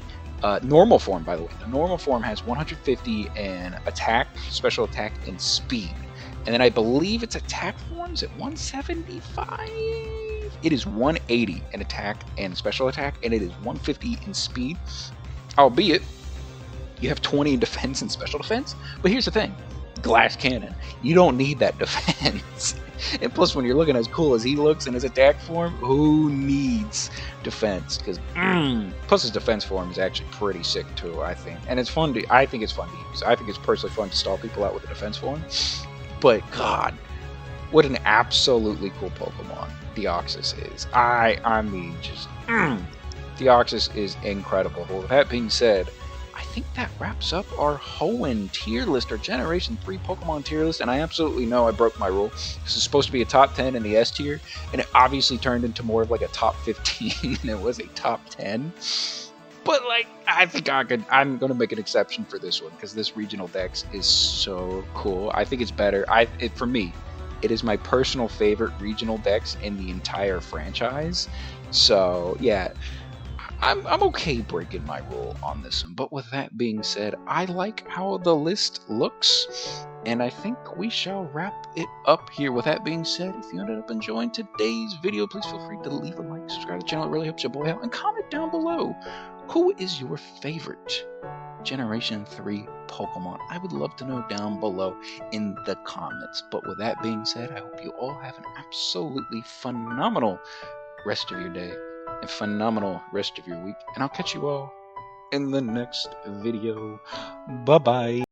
normal form, by the way. The normal form has 150 in attack, special attack, and speed, and then I believe its attack form is at 175? It is 180 in attack and special attack, and it is 150 in speed, albeit you have 20 in defense and special defense. But here's the thing. Glass cannon. You don't need that defense. And plus, when you're looking as cool as he looks in his attack form, who needs defense? Because plus his defense form is actually pretty sick too, I think. And it's fun to. I think it's fun to use. I think it's personally fun to stall people out with a defense form. But God, what an absolutely cool Pokemon Deoxys is. I mean, just Deoxys is incredible. Well, with that being said, I think that wraps up our Hoenn tier list, our Generation 3 Pokemon tier list, and I absolutely know I broke my rule. This is supposed to be a top 10 in the S tier, and it obviously turned into more of like a top 15 than it was a top 10. But like, I think I'm going to make an exception for this one, because this regional dex is so cool. I think it's better. For me, It is my personal favorite regional dex in the entire franchise. So yeah, I'm okay breaking my rule on this one. But with that being said, I like how the list looks, and I think we shall wrap it up here. With that being said, if you ended up enjoying today's video, please feel free to leave a like, subscribe to the channel. It really helps your boy out, and comment down below, who is your favorite Generation 3 Pokemon? I would love to know down below in the comments. But with that being said, I hope you all have an absolutely phenomenal rest of your day and phenomenal rest of your week. And I'll catch you all in the next video. Bye-bye.